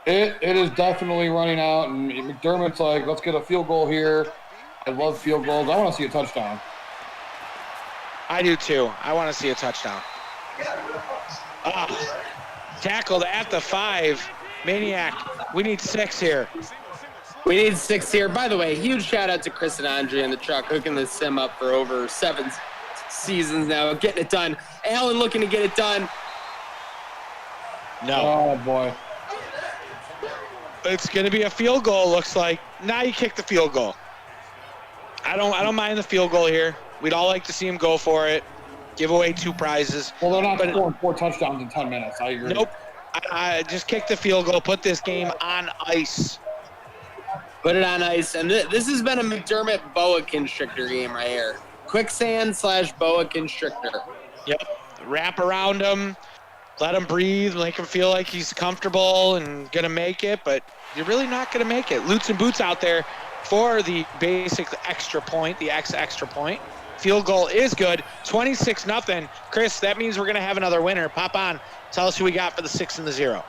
It is definitely running out, and McDermott's like, let's get a field goal here. I love field goals. I want to see a touchdown. I do too. I want to see a touchdown. Tackled at the 5. Maniac, we need 6 here. We need 6 here. By the way, huge shout out to Chris and Andre in the truck, hooking this sim up for over 7 seasons now, getting it done. Allen looking to get it done. No. Oh, boy. It's going to be a field goal, looks like. Now you kick the field goal. I don't mind the field goal here. We'd all like to see him go for it. Give away 2 prizes. Well, they're not scoring 4 touchdowns in 10 minutes. I agree. Nope. I just kick the field goal. Put this game on ice. Put it on ice. And this has been a McDermott boa constrictor game right here. Quicksand/boa constrictor. Yep. Wrap around him. Let him breathe. Make him feel like he's comfortable and going to make it. But you're really not going to make it. Lutes and Boots out there for the basic extra point, the extra point. Field goal is good. 26-0. Chris, that means we're going to have another winner. Pop on. Tell us who we got for the 6 and the 0.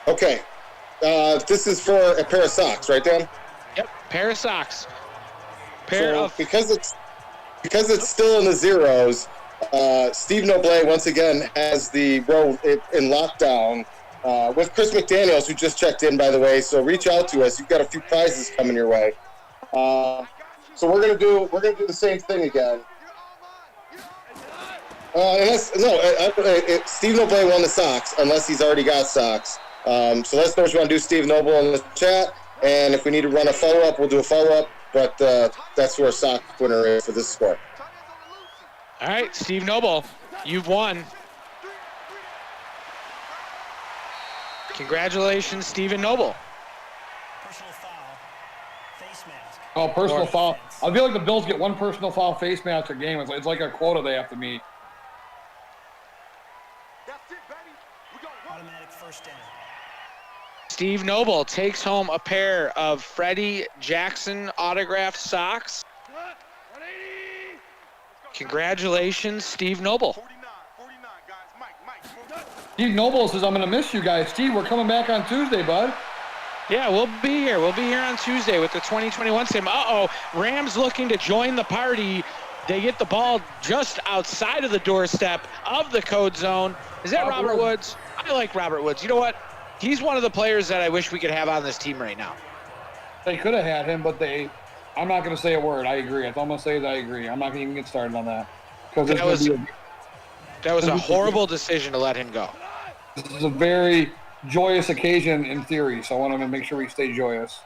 Okay. This is for a pair of socks, right, Dan? Yep, pair of socks. Because it's still in the zeros, Steve Noble once again has the row in lockdown with Chris McDaniels, who just checked in, by the way. So reach out to us. You've got a few prizes coming your way. So we're gonna do the same thing again. Steve Noble won the socks, unless he's already got socks. So let's know what you want to do, Steve Noble, in the chat. And if we need to run a follow-up, we'll do a follow-up. But that's where a sock winner is for this score. All right, Steve Noble, you've won. Congratulations, Stephen Noble. Personal foul. Face mask. Oh, personal foul. I feel like the Bills get 1 personal foul face mask a game. It's like a quota they have to meet. Automatic first down. Steve Noble takes home a pair of Freddie Jackson autographed socks. Congratulations, Steve Noble. Steve Noble says, I'm going to miss you guys. Steve, we're coming back on Tuesday, bud. Yeah, we'll be here. We'll be here on Tuesday with the 2021 sim. Rams looking to join the party. They get the ball just outside of the doorstep of the code zone. Is that Robert Woods? I like Robert Woods. You know what? He's one of the players that I wish we could have on this team right now. They could have had him, but I'm not going to say a word. I agree. That's all I'm going to say is I agree. I'm not going to even get started on that. That was a horrible decision to let him go. This is a very joyous occasion in theory, so I want to make sure we stay joyous.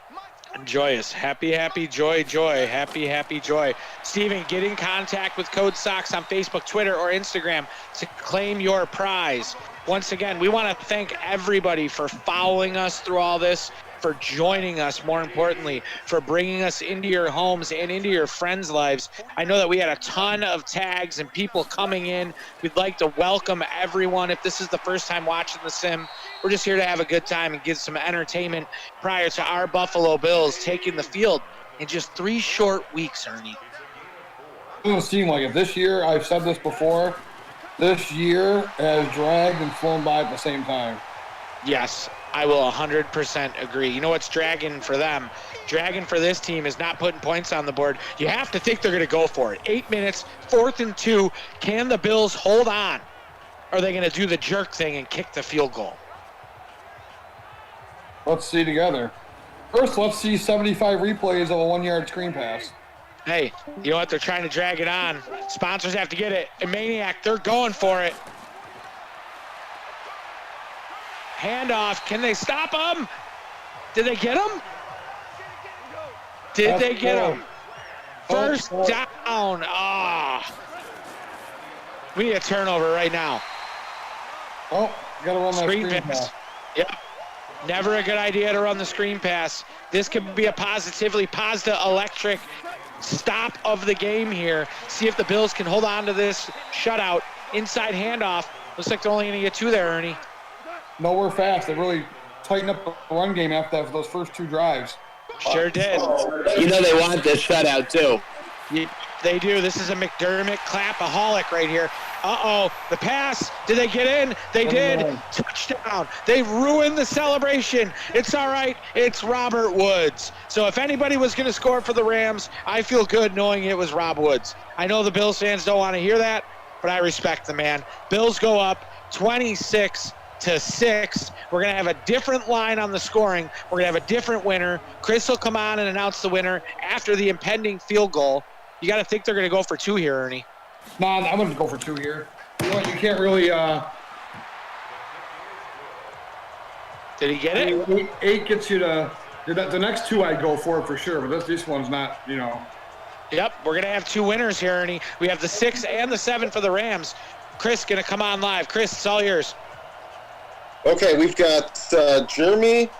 Joyous. Happy, joy. Happy, joy. Steven, get in contact with Code Sox on Facebook, Twitter, or Instagram to claim your prize. Once again, we want to thank everybody for following us through all this, for joining us, more importantly, for bringing us into your homes and into your friends' lives. I know that we had a ton of tags and people coming in. We'd like to welcome everyone. If this is the first time watching the sim, we're just here to have a good time and give some entertainment prior to our Buffalo Bills taking the field in just 3 short weeks, Ernie. It doesn't seem like it. This year, I've said this before, this year has dragged and flown by at the same time. Yes, I will 100% agree. You know what's dragging for them? Dragging for this team is not putting points on the board. You have to think they're going to go for it. 8 minutes, 4th and 2. Can the Bills hold on? Or are they going to do the jerk thing and kick the field goal? Let's see together. First, let's see 75 replays of a 1-yard screen pass. Hey, you know what? They're trying to drag it on. Sponsors have to get it. And Maniac, they're going for it. Handoff. Can they stop him? Did they get him? Did they get him? First down. We need a turnover right now. Oh, got to run that screen pass. Yep. Never a good idea to run the screen pass. This could be a positively positive electric stop of the game here. See if the Bills can hold on to this shutout. Inside handoff. Looks like they're only going to get 2 there, Ernie. No, we're fast. They really tightened up the run game after those first 2 drives. Sure did. You know they want this shutout, too. They do. This is a McDermott clapaholic right here. The pass. Did they get in? They did. Touchdown. They ruined the celebration. It's all right. It's Robert Woods. So if anybody was going to score for the Rams, I feel good knowing it was Rob Woods. I know the Bills fans don't want to hear that, but I respect the man. Bills go up 26-0. to 6. We're going to have a different line on the scoring. We're going to have a different winner. Chris will come on and announce the winner after the impending field goal. You got to think they're going to go for 2 here, Ernie. Nah, I'm going to go for 2 here. You know what, you can't really Did he get it? 8 gets you to the next 2 I'd go for sure, but this one's not, you know. Yep, we're going to have 2 winners here, Ernie. We have the 6 and the 7 for the Rams. Chris going to come on live. Chris, it's all yours. Okay, we've got Jeremy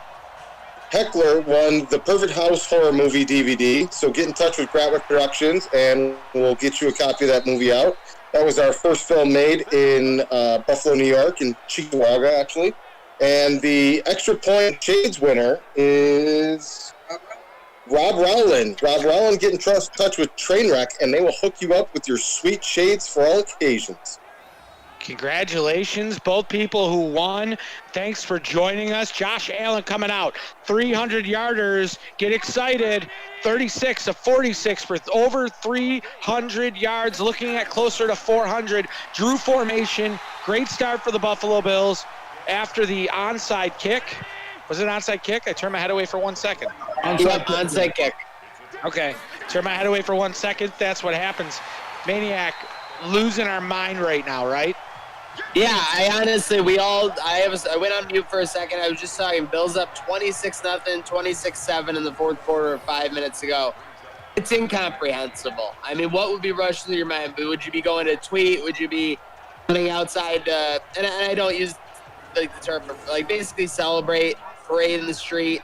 Heckler won the Perfect House horror movie DVD. So get in touch with Gratwick Productions and we'll get you a copy of that movie out. That was our first film made in Buffalo, New York, in Cheektowaga, actually. And the extra point shades winner is Rob Rowland. Rob Rowland, get in touch with Trainwreck and they will hook you up with your sweet shades for all occasions. Congratulations, both people who won. Thanks for joining us. Josh Allen coming out. 300-yarders. Get excited. 36 of 46 for over 300 yards. Looking at closer to 400. Drew formation. Great start for the Buffalo Bills after the onside kick. Was it an onside kick? I turned my head away for 1 second. Onside kick. Okay. Turn my head away for 1 second. That's what happens. Maniac, losing our mind right now, right? Yeah, I went on mute for a second. I was just talking. Bills up 26-0, 26-7 in the fourth quarter 5 minutes ago. It's incomprehensible. I mean, what would be rushing through your mind? Would you be going to tweet? Would you be running outside? And I don't use the term, like basically celebrate, parade in the street.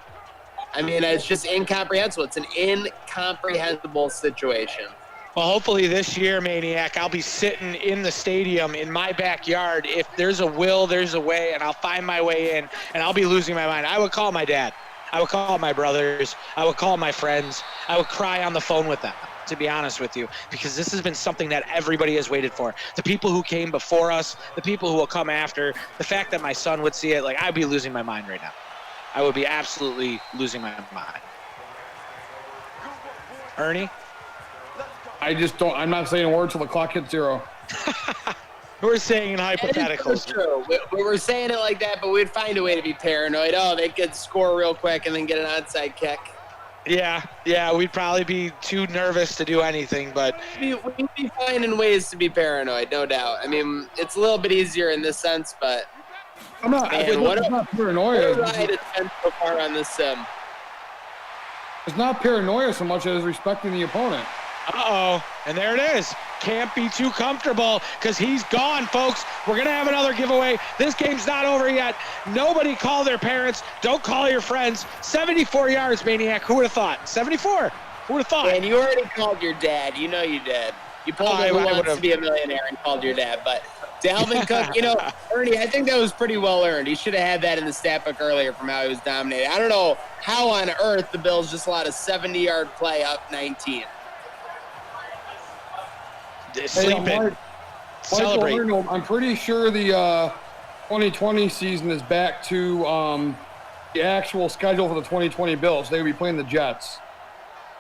I mean, it's just incomprehensible. It's an incomprehensible situation. Well, hopefully this year, Maniac, I'll be sitting in the stadium in my backyard. If there's a will, there's a way, and I'll find my way in, and I'll be losing my mind. I would call my dad. I would call my brothers. I would call my friends. I would cry on the phone with them, to be honest with you, because this has been something that everybody has waited for. The people who came before us, the people who will come after, the fact that my son would see it, like, I'd be losing my mind right now. I would be absolutely losing my mind. Ernie? I'm not saying a word till the clock hits 0. We're saying in hypotheticals. It's true. We were saying it like that, but we'd find a way to be paranoid. Oh, they could score real quick and then get an onside kick. Yeah, we'd probably be too nervous to do anything, but We'd be finding ways to be paranoid, no doubt. I mean, it's a little bit easier in this sense, but I'm not. Man, it's not paranoia. what ride it's been so far on this sim. It's not paranoia so much as respecting the opponent. uh-oh, and there it is. Can't be too comfortable because he's gone, folks. We're going to have another giveaway. This game's not over yet. Nobody call their parents. Don't call your friends. 74 yards, Maniac. Who would have thought? 74? Who would have thought? And you already called your dad. You know you did. You pulled I Who Wants would've. to Be a Millionaire and called your dad. But Dalvin Cook, Ernie, I think that was pretty well earned. He should have had that in the stat book earlier from how he was dominated. I don't know how on earth the Bills just allowed a 70-yard play up 19. Sleeping. Michael Celebrate. Arnold, I'm pretty sure the 2020 season is back to the actual schedule for the 2020 Bills. They will be playing the Jets.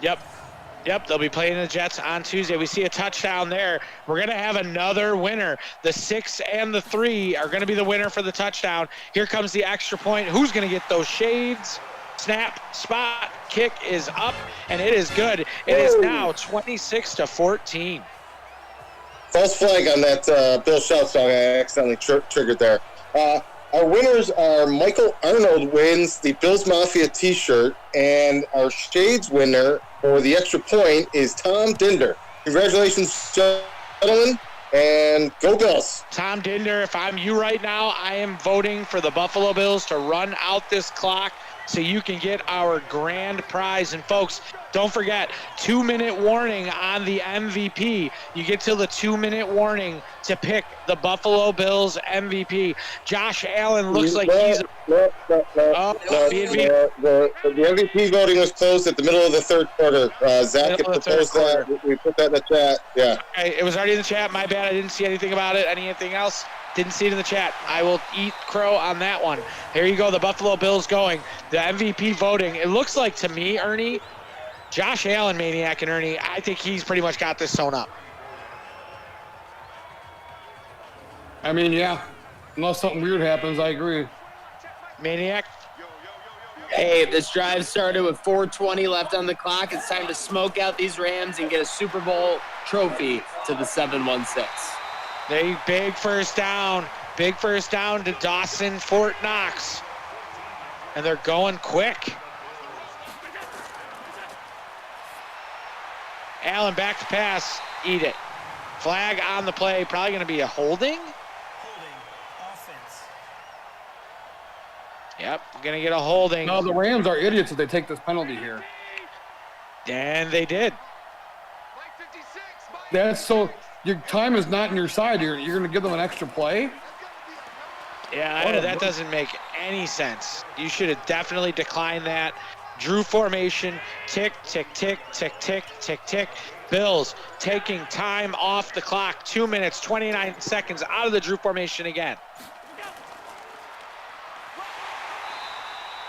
Yep, they'll be playing the Jets on Tuesday. We see a touchdown there. We're going to have another winner. The 6 and the 3 are going to be the winner for the touchdown. Here comes the extra point. Who's going to get those shades? Snap, spot, kick is up, and it is good. It is now 26-14. False flag on that Bill Shout song I accidentally triggered there. Our winners are Michael Arnold wins the Bills Mafia t-shirt, and our shades winner for the extra point is Tom Dinder. Congratulations, gentlemen, and go Bills. Tom Dinder, if I'm you right now, I am voting for the Buffalo Bills to run out this clock so you can get our grand prize. And folks, don't forget, 2-minute warning on the MVP. You get till the 2-minute warning to pick the Buffalo Bills MVP. Josh Allen looks like he's... The B&B. MVP voting was closed at the middle of the third quarter. Zach had Middle of the proposed third that. We put that in the chat. Yeah. Okay, it was already in the chat. My bad. I didn't see anything about it. Anything else? Didn't see it in the chat. I will eat crow on that one. Here you go. The Buffalo Bills going. The MVP voting. It looks like to me, Ernie, Josh Allen, Maniac, and Ernie, I think he's pretty much got this sewn up. I mean, yeah. Unless something weird happens, I agree. Maniac. Hey, this drive started with 4:20 left on the clock. It's time to smoke out these Rams and get a Super Bowl trophy to the 716. They big first down. Big first down to Dawson Fort Knox. And they're going quick. Allen back to pass. Eat it. Flag on the play. Probably going to be a holding. Yep, going to get a holding. No, the Rams are idiots if they take this penalty here. And they did. That's so. Your time is not on your side. You're going to give them an extra play. Yeah, that doesn't make any sense. You should have definitely declined that. Drew formation, tick, tick, tick, tick, tick, tick, tick. Bills taking time off the clock. 2 minutes, 29 seconds out of the Drew formation again.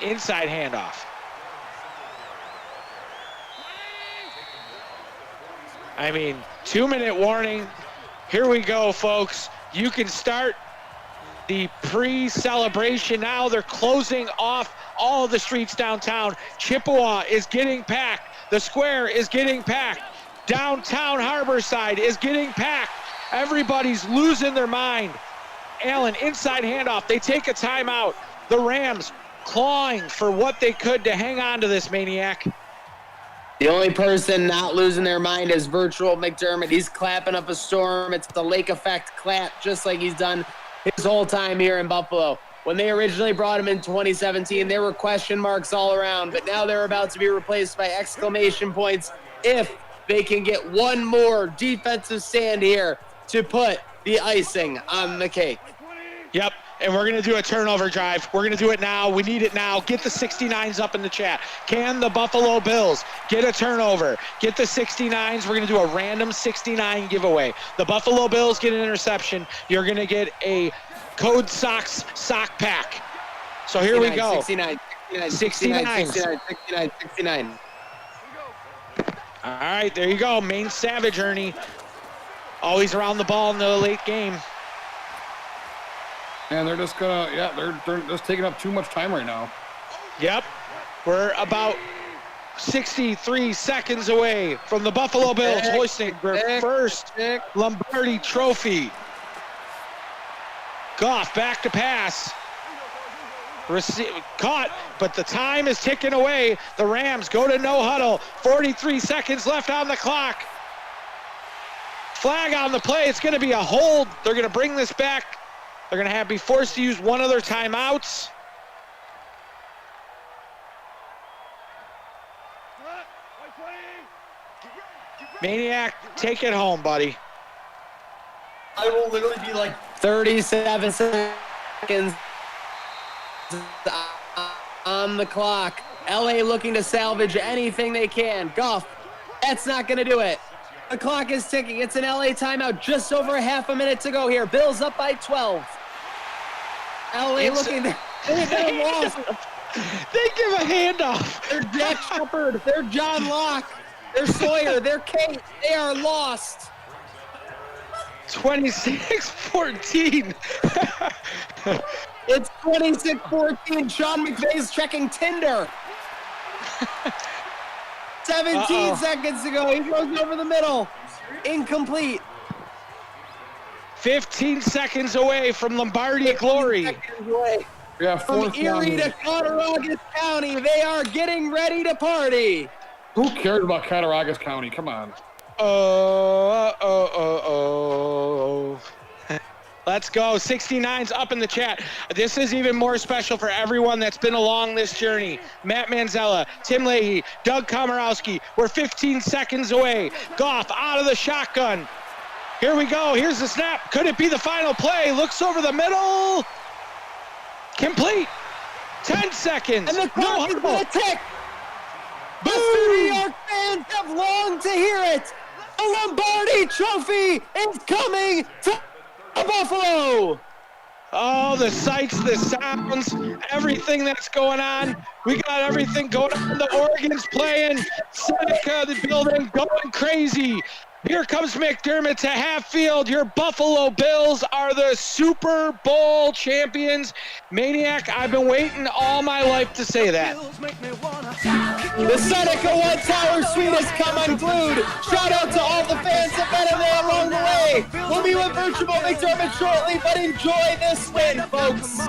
Inside handoff. I mean, 2-minute warning. Here we go, folks. You can start the pre-celebration now. They're closing off all of the streets downtown. Chippewa is getting packed. The square is getting packed. Downtown Harborside is getting packed. Everybody's losing their mind. Allen, inside handoff. They take a timeout. The Rams clawing for what they could to hang on to this, Maniac. The only person not losing their mind is Virtual McDermott. He's clapping up a storm. It's the lake effect clap, just like he's done his whole time here in Buffalo. When they originally brought him in 2017, there were question marks all around, but now they're about to be replaced by exclamation points if they can get one more defensive stand here to put the icing on the cake. Yep, and we're going to do a turnover drive. We're going to do it now. We need it now. Get the 69s up in the chat. Can the Buffalo Bills get a turnover? Get the 69s. We're going to do a random 69 giveaway. The Buffalo Bills get an interception. You're going to get a Code Sox sock pack. So here we go. 69. 69. All right, there you go. Main Savage, Ernie. Always around the ball in the late game. And they're just gonna, they're just taking up too much time right now. Yep, we're about 63 seconds away from the Buffalo Bills hoisting their first Lombardi Trophy. Goff back to pass. Caught, but the time is ticking away. The Rams go to no huddle. 43 seconds left on the clock. Flag on the play. It's going to be a hold. They're going to bring this back. They're going to be forced to use one of their timeouts. Maniac, take it home, buddy. I will literally be like 37 seconds on the clock. LA looking to salvage anything they can. Goff, that's not going to do it. The clock is ticking. It's an LA timeout. Just over half a minute to go here. Bills up by 12. LA looking. They're lost. They give a handoff. They're Jack Shepard. They're John Locke. They're Sawyer. They're Kate. They are lost. 26-14. It's 26-14. Sean McVay's checking Tinder. 17 seconds to go. He goes over the middle. Incomplete. 15 seconds away from Lombardi glory. Yeah, From Erie to Cattaraugus County, they are getting ready to party. Who cares about Cattaraugus County? Come on. Let's go. 69's up in the chat. This is even more special for everyone that's been along this journey. Matt Manzella, Tim Leahy, Doug Komorowski. We're 15 seconds away. Goff out of the shotgun. Here we go. Here's the snap. Could it be the final play? Looks over the middle. Complete. 10 seconds. And the clock is going to tick. The New York fans have longed to hear it. The Lombardi Trophy is coming to Buffalo. Oh, the sights, the sounds, everything that's going on. We got everything going on. The Oregon's playing. Seneca, the building, going crazy. Here comes McDermott to half field. Your Buffalo Bills are the Super Bowl champions. Maniac, I've been waiting all my life to say that. The Seneca One Tower Suite has come unglued. Shout out to all the fans that met there along the way. We'll be with Virtual McDermott shortly, but enjoy this win, folks.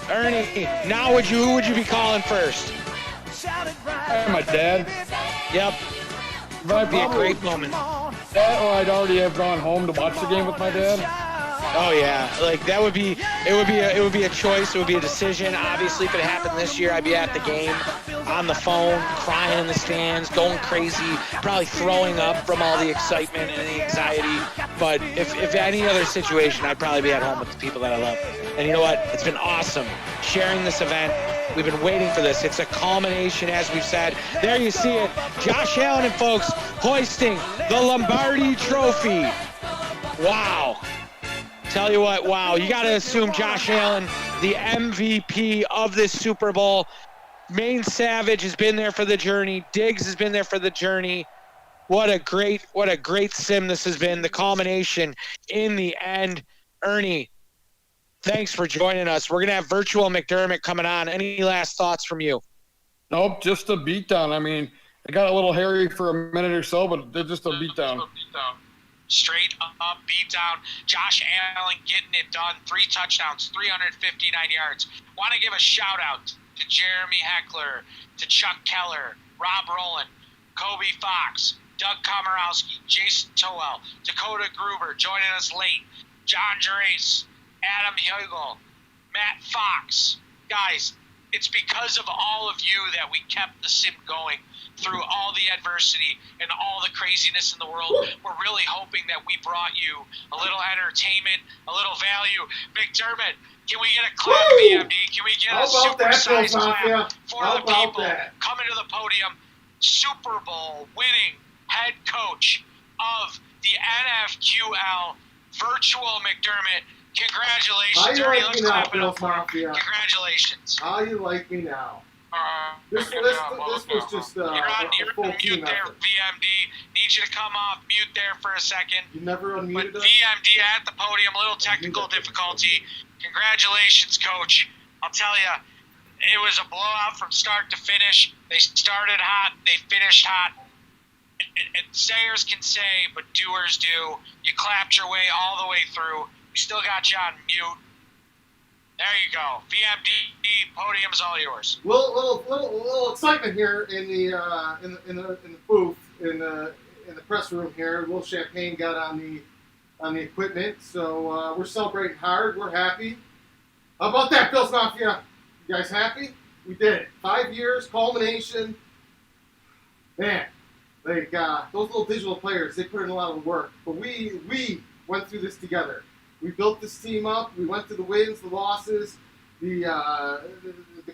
Ernie, now who would you be calling first? My dad. Yep. That'd be a great moment. That or I'd already have gone home to watch the game with my dad. Oh yeah, like that would be it would be a choice, it would be a decision. Obviously if it happened this year, I'd be at the game on the phone, crying in the stands, going crazy, probably throwing up from all the excitement and the anxiety. But if any other situation, I'd probably be at home with the people that I love. And you know what? It's been awesome sharing this event. We've been waiting for this. It's a culmination, as we've said. There you see it. Josh Allen and folks hoisting the Lombardi Trophy. Wow. Tell you what, wow. You got to assume Josh Allen, the MVP of this Super Bowl. Maine Savage has been there for the journey. Diggs has been there for the journey. What a great sim this has been. The culmination in the end. Ernie, thanks for joining us. We're going to have Virtual McDermott coming on. Any last thoughts from you? Nope, just a beatdown. I mean, it got a little hairy for a minute or so, but they're just a beatdown. Straight up beatdown. Josh Allen getting it done. 3 touchdowns, 359 yards. Want to give a shout out to Jeremy Heckler, to Chuck Keller, Rob Rowland, Kobe Fox, Doug Komorowski, Jason Towell, Dakota Gruber joining us late, John Gerace, Adam Hugel, Matt Fox. Guys, it's because of all of you that we kept the sim going through all the adversity and all the craziness in the world. We're really hoping that we brought you a little entertainment, a little value. McDermott, can we get a clap, VMD? Can we get a super-sized clap for the people coming to the podium? Super Bowl winning head coach of the NFQL, Virtual McDermott. Congratulations, Ernie. Let's clap it up for him. Congratulations. How you like me now? This was just you're on full mute team there, effort. VMD. Need you to come off mute there for a second. You never But unmuted us? VMD at the podium, a little technical difficulty. Congratulations, Coach. I'll tell you, it was a blowout from start to finish. They started hot, they finished hot. And sayers can say, but doers do. You clapped your way all the way through. We still got you on mute. There you go. VMD, podium's all yours. Little excitement here in the booth in the press room here. A little champagne got on the equipment, so we're celebrating hard. We're happy. How about that, Bills Mafia? You guys happy? We did it. 5 years, culmination. Man, like those little digital players, they put in a lot of work. But we went through this together. We built this team up. We went through the wins, the losses, the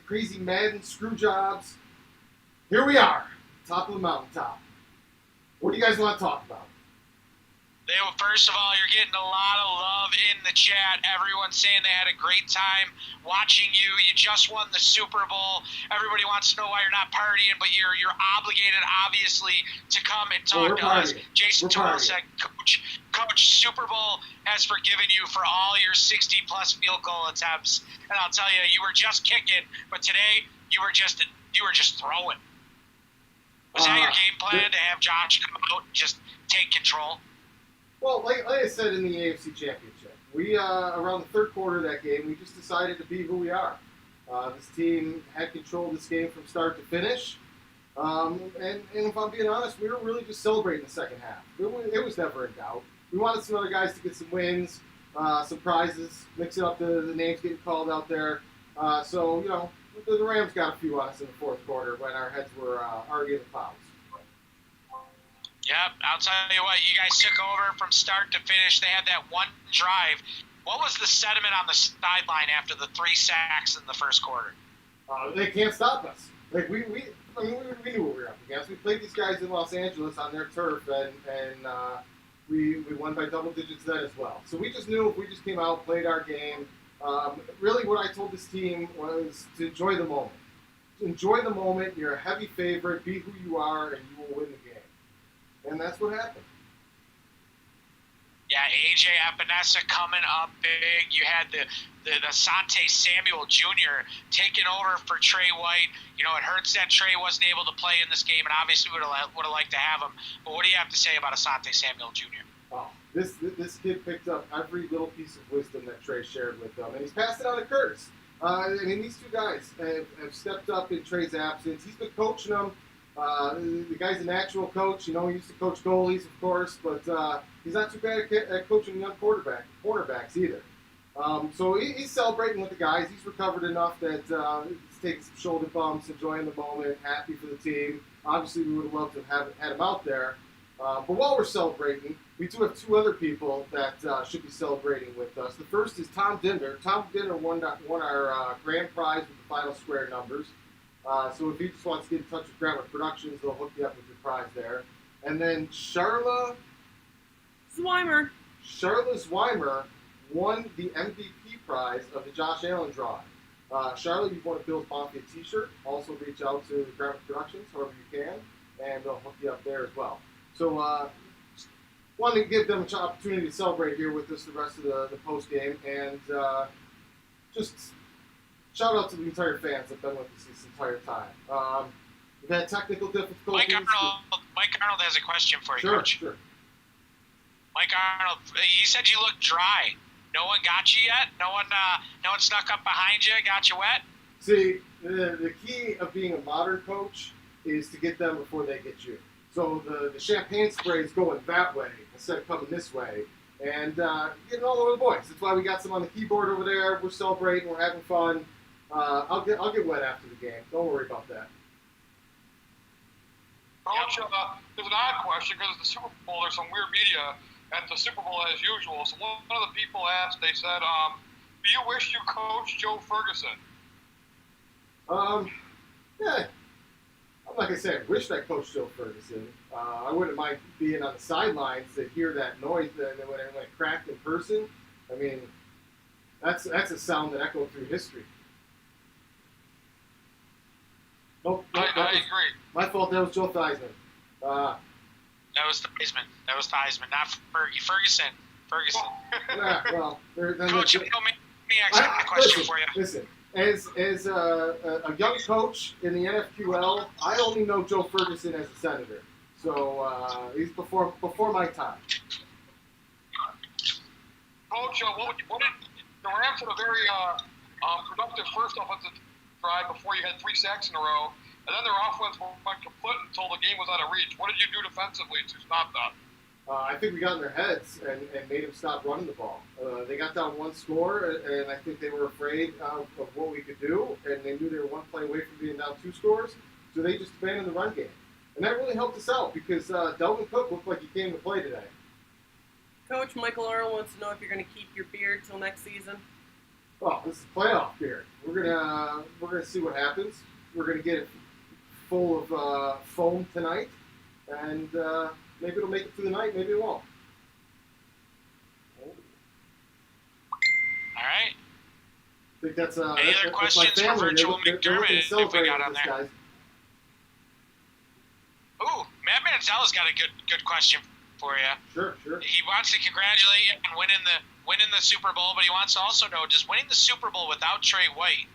crazy Madden screw jobs. Here we are, top of the mountaintop. What do you guys want to talk about? First of all, you're getting a lot of love in the chat. Everyone's saying they had a great time watching you. You just won the Super Bowl. Everybody wants to know why you're not partying, but you're obligated, obviously, to come and talk to us. Jason Torrell said, Coach, Super Bowl has forgiven you for all your 60-plus field goal attempts. And I'll tell you, you were just kicking, but today you were just throwing. Was that your game plan, to have Josh come out and just take control? Well, like I said in the AFC Championship, we around the third quarter of that game, we just decided to be who we are. This team had control of this game from start to finish. And if I'm being honest, we were really just celebrating the second half. It was never in doubt. We wanted some other guys to get some wins, some prizes, mix it up the names getting called out there. So, you know, the Rams got a few on us in the fourth quarter when our heads were already in the fouls. Yep, I'll tell you what, you guys took over from start to finish. They had that one drive. What was the sentiment on the sideline after the 3 sacks in the first quarter? They can't stop us. Like we knew what we were up against. We played these guys in Los Angeles on their turf, and we won by double digits then as well. So we just knew if we just came out, played our game. Really, what I told this team was to enjoy the moment. Enjoy the moment. You're a heavy favorite. Be who you are, and you will win the game. And that's what happened. Yeah, AJ Epinesa coming up big. You had the Asante Samuel Jr. taking over for Trey White. You know, it hurts that Trey wasn't able to play in this game, and obviously would have liked to have him. But what do you have to say about Asante Samuel Jr.? Oh, this kid picked up every little piece of wisdom that Trey shared with them, and he's passed it on to Curtis. I mean, these two guys have stepped up in Trey's absence. He's been coaching them. The guy's a natural coach. You know, he used to coach goalies, of course, but he's not too bad at coaching young cornerbacks either. So he's celebrating with the guys. He's recovered enough that he's taking some shoulder bumps, enjoying the moment, happy for the team. Obviously, we would have loved to have had him out there. But while we're celebrating, we do have two other people that should be celebrating with us. The first is Tom Dinder. Tom Dinder won our grand prize with the final square numbers. So if he just wants to get in touch with Grantwood Productions, they'll hook you up with your prize there. And then Charla Zweimer won the MVP prize of the Josh Allen drawing. Charlotte, you've won a Bills Mafia t-shirt. Also reach out to Grantwood Productions, however you can, and they'll hook you up there as well. So wanted to give them an opportunity to celebrate here with us the rest of the post game, and just shout out to the entire fans that've been with us this entire time. We've had technical difficulties. Mike Arnold has a question for you, Sure, Coach. sure. Mike Arnold, you said you look dry. No one got you yet? No one snuck up behind you, got you wet? See, the key of being a modern coach is to get them before they get you. So the champagne spray is going that way instead of coming this way, and getting all over the boys. That's why we got some on the keyboard over there. We're celebrating. We're having fun. I'll get wet after the game. Don't worry about that. Coach, there's an odd question because it's the Super Bowl. There's some weird media at the Super Bowl as usual. So one of the people asked, they said, do you wish you coached Joe Ferguson? Yeah. I'm not going to say I wished I coached Joe Ferguson. I wouldn't mind being on the sidelines to hear that noise when it cracked in person. I mean, that's a sound that echoed through history. Nope, I agree. My fault. That was Joe Theismann. That was Theismann, not Ferguson. Yeah, well, Coach, let me ask a question for you. Listen, as a young coach in the NFQL, I only know Joe Ferguson as a senator. So he's before my time. Coach, what did the Rams had a very productive first offensive drive before you had 3 sacks in a row, and then their offense went kaput until the game was out of reach. What did you do defensively to stop that? I think we got in their heads and made them stop running the ball. They got down 1 score, and I think they were afraid of what we could do, and they knew they were 1 play away from being down 2 scores, so they just abandoned the run game. And that really helped us out because Delvin Cook looked like he came to play today. Coach, Michael Arnold wants to know if you're going to keep your beard till next season. Well, this is playoff beer. We're gonna see what happens. We're gonna get it full of foam tonight, and maybe it'll make it through the night. Maybe it won't. All right. I think that's any other questions for Virtual McDermott if we got on there? Guys. Ooh, Matt Manzella's got a good question for you. Sure. He wants to congratulate you on winning the Super Bowl, but he wants to also know, does winning the Super Bowl without Trey White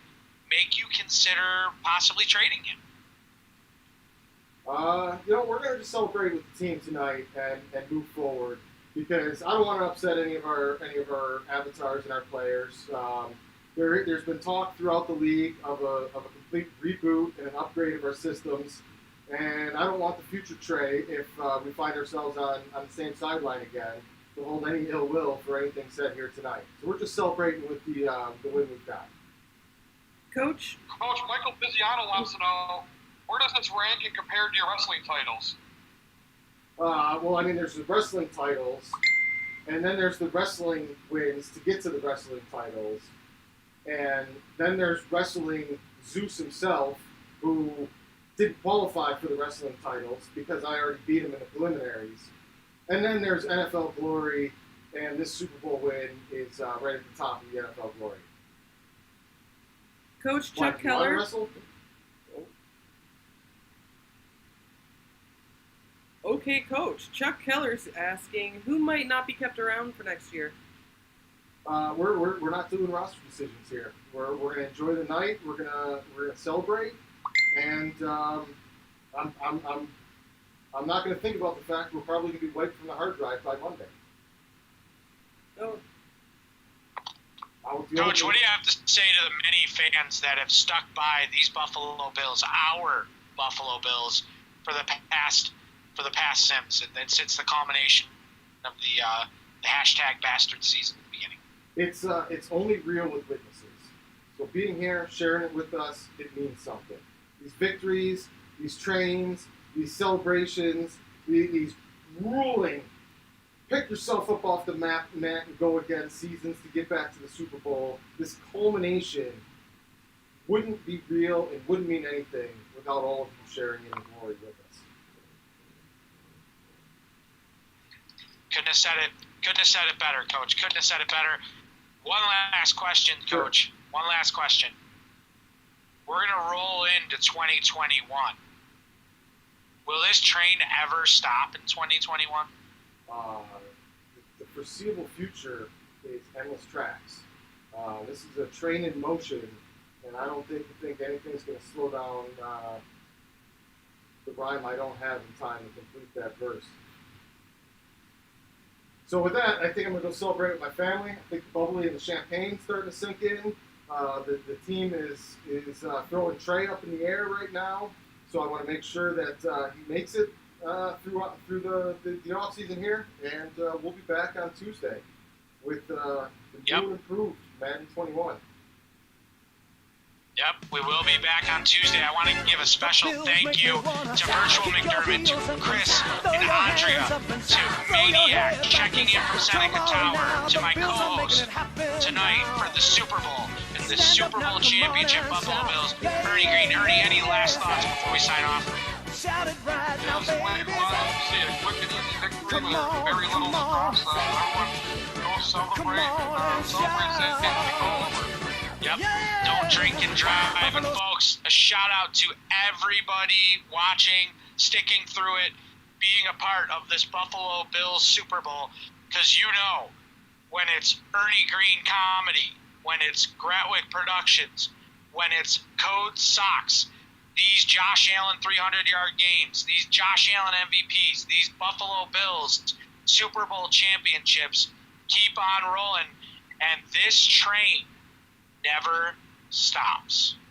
make you consider possibly trading him? We're going to just celebrate with the team tonight and move forward because I don't want to upset any of our avatars and our players. There's been talk throughout the league of a complete reboot and an upgrade of our systems, and I don't want the future Trey if we find ourselves on the same sideline again to hold any ill will for anything said here tonight. So we're just celebrating with the win we've got. Coach, Michael Biziano wants to know, where does this rank in compared to your wrestling titles? Well, I mean, there's the wrestling titles, and then there's the wrestling wins to get to the wrestling titles, and then there's wrestling Zeus himself, who didn't qualify for the wrestling titles because I already beat him in the preliminaries. And then there's NFL Glory, and this Super Bowl win is right at the top of the NFL Glory. Coach Chuck Keller. Okay, Coach. Chuck Keller's asking, who might not be kept around for next year? We're not doing roster decisions here. We're gonna enjoy the night. We're gonna celebrate, and I'm not gonna think about the fact we're probably gonna be wiped from the hard drive by Monday. Oh, Coach, what do you have to say to the many fans that have stuck by these Buffalo Bills, our Buffalo Bills, for the past since since the culmination of the hashtag bastard season at the beginning? It's only real with witnesses. So being here, sharing it with us, it means something. These victories, these trains, these celebrations, these ruling, pick yourself up off the mat and go again seasons to get back to the Super Bowl. This culmination wouldn't be real and wouldn't mean anything without all of you sharing in the glory with us. Couldn't have said it better, Coach. Couldn't have said it better. One last question, Coach. Sure. One last question. We're gonna roll into 2021. Will this train ever stop in 2021? The foreseeable future is endless tracks. This is a train in motion, and I don't think anything's going to slow down the rhyme I don't have in time to complete that verse. So with that, I think I'm going to go celebrate with my family. I think the bubbly and the champagne's starting to sink in. The team is throwing Trey up in the air right now, so I want to make sure that he makes it through the off season here, and we'll be back on Tuesday with the new and improved Madden 21. Yep, we will be back on Tuesday. I want to give a special thank you to Virtual McDermott, to Chris and Andrea, to Maniac checking in from Seneca Tower, to my co-host tonight for the Super Bowl and the Super Bowl championship Buffalo Bills, Ernie Green. Ernie, any last thoughts before we sign off? Bills win, see a quick and easy victory with very little loss. Everyone go celebrate San Diego. Yep. Don't drink and drive. And folks, a shout out to everybody watching, sticking through it, being a part of this Buffalo Bills Super Bowl. Because you know, when it's Ernie Green Comedy, when it's Gratwick Productions, when it's Code Sox, these Josh Allen 300-yard games, these Josh Allen MVPs, these Buffalo Bills Super Bowl championships keep on rolling. And this train never stops.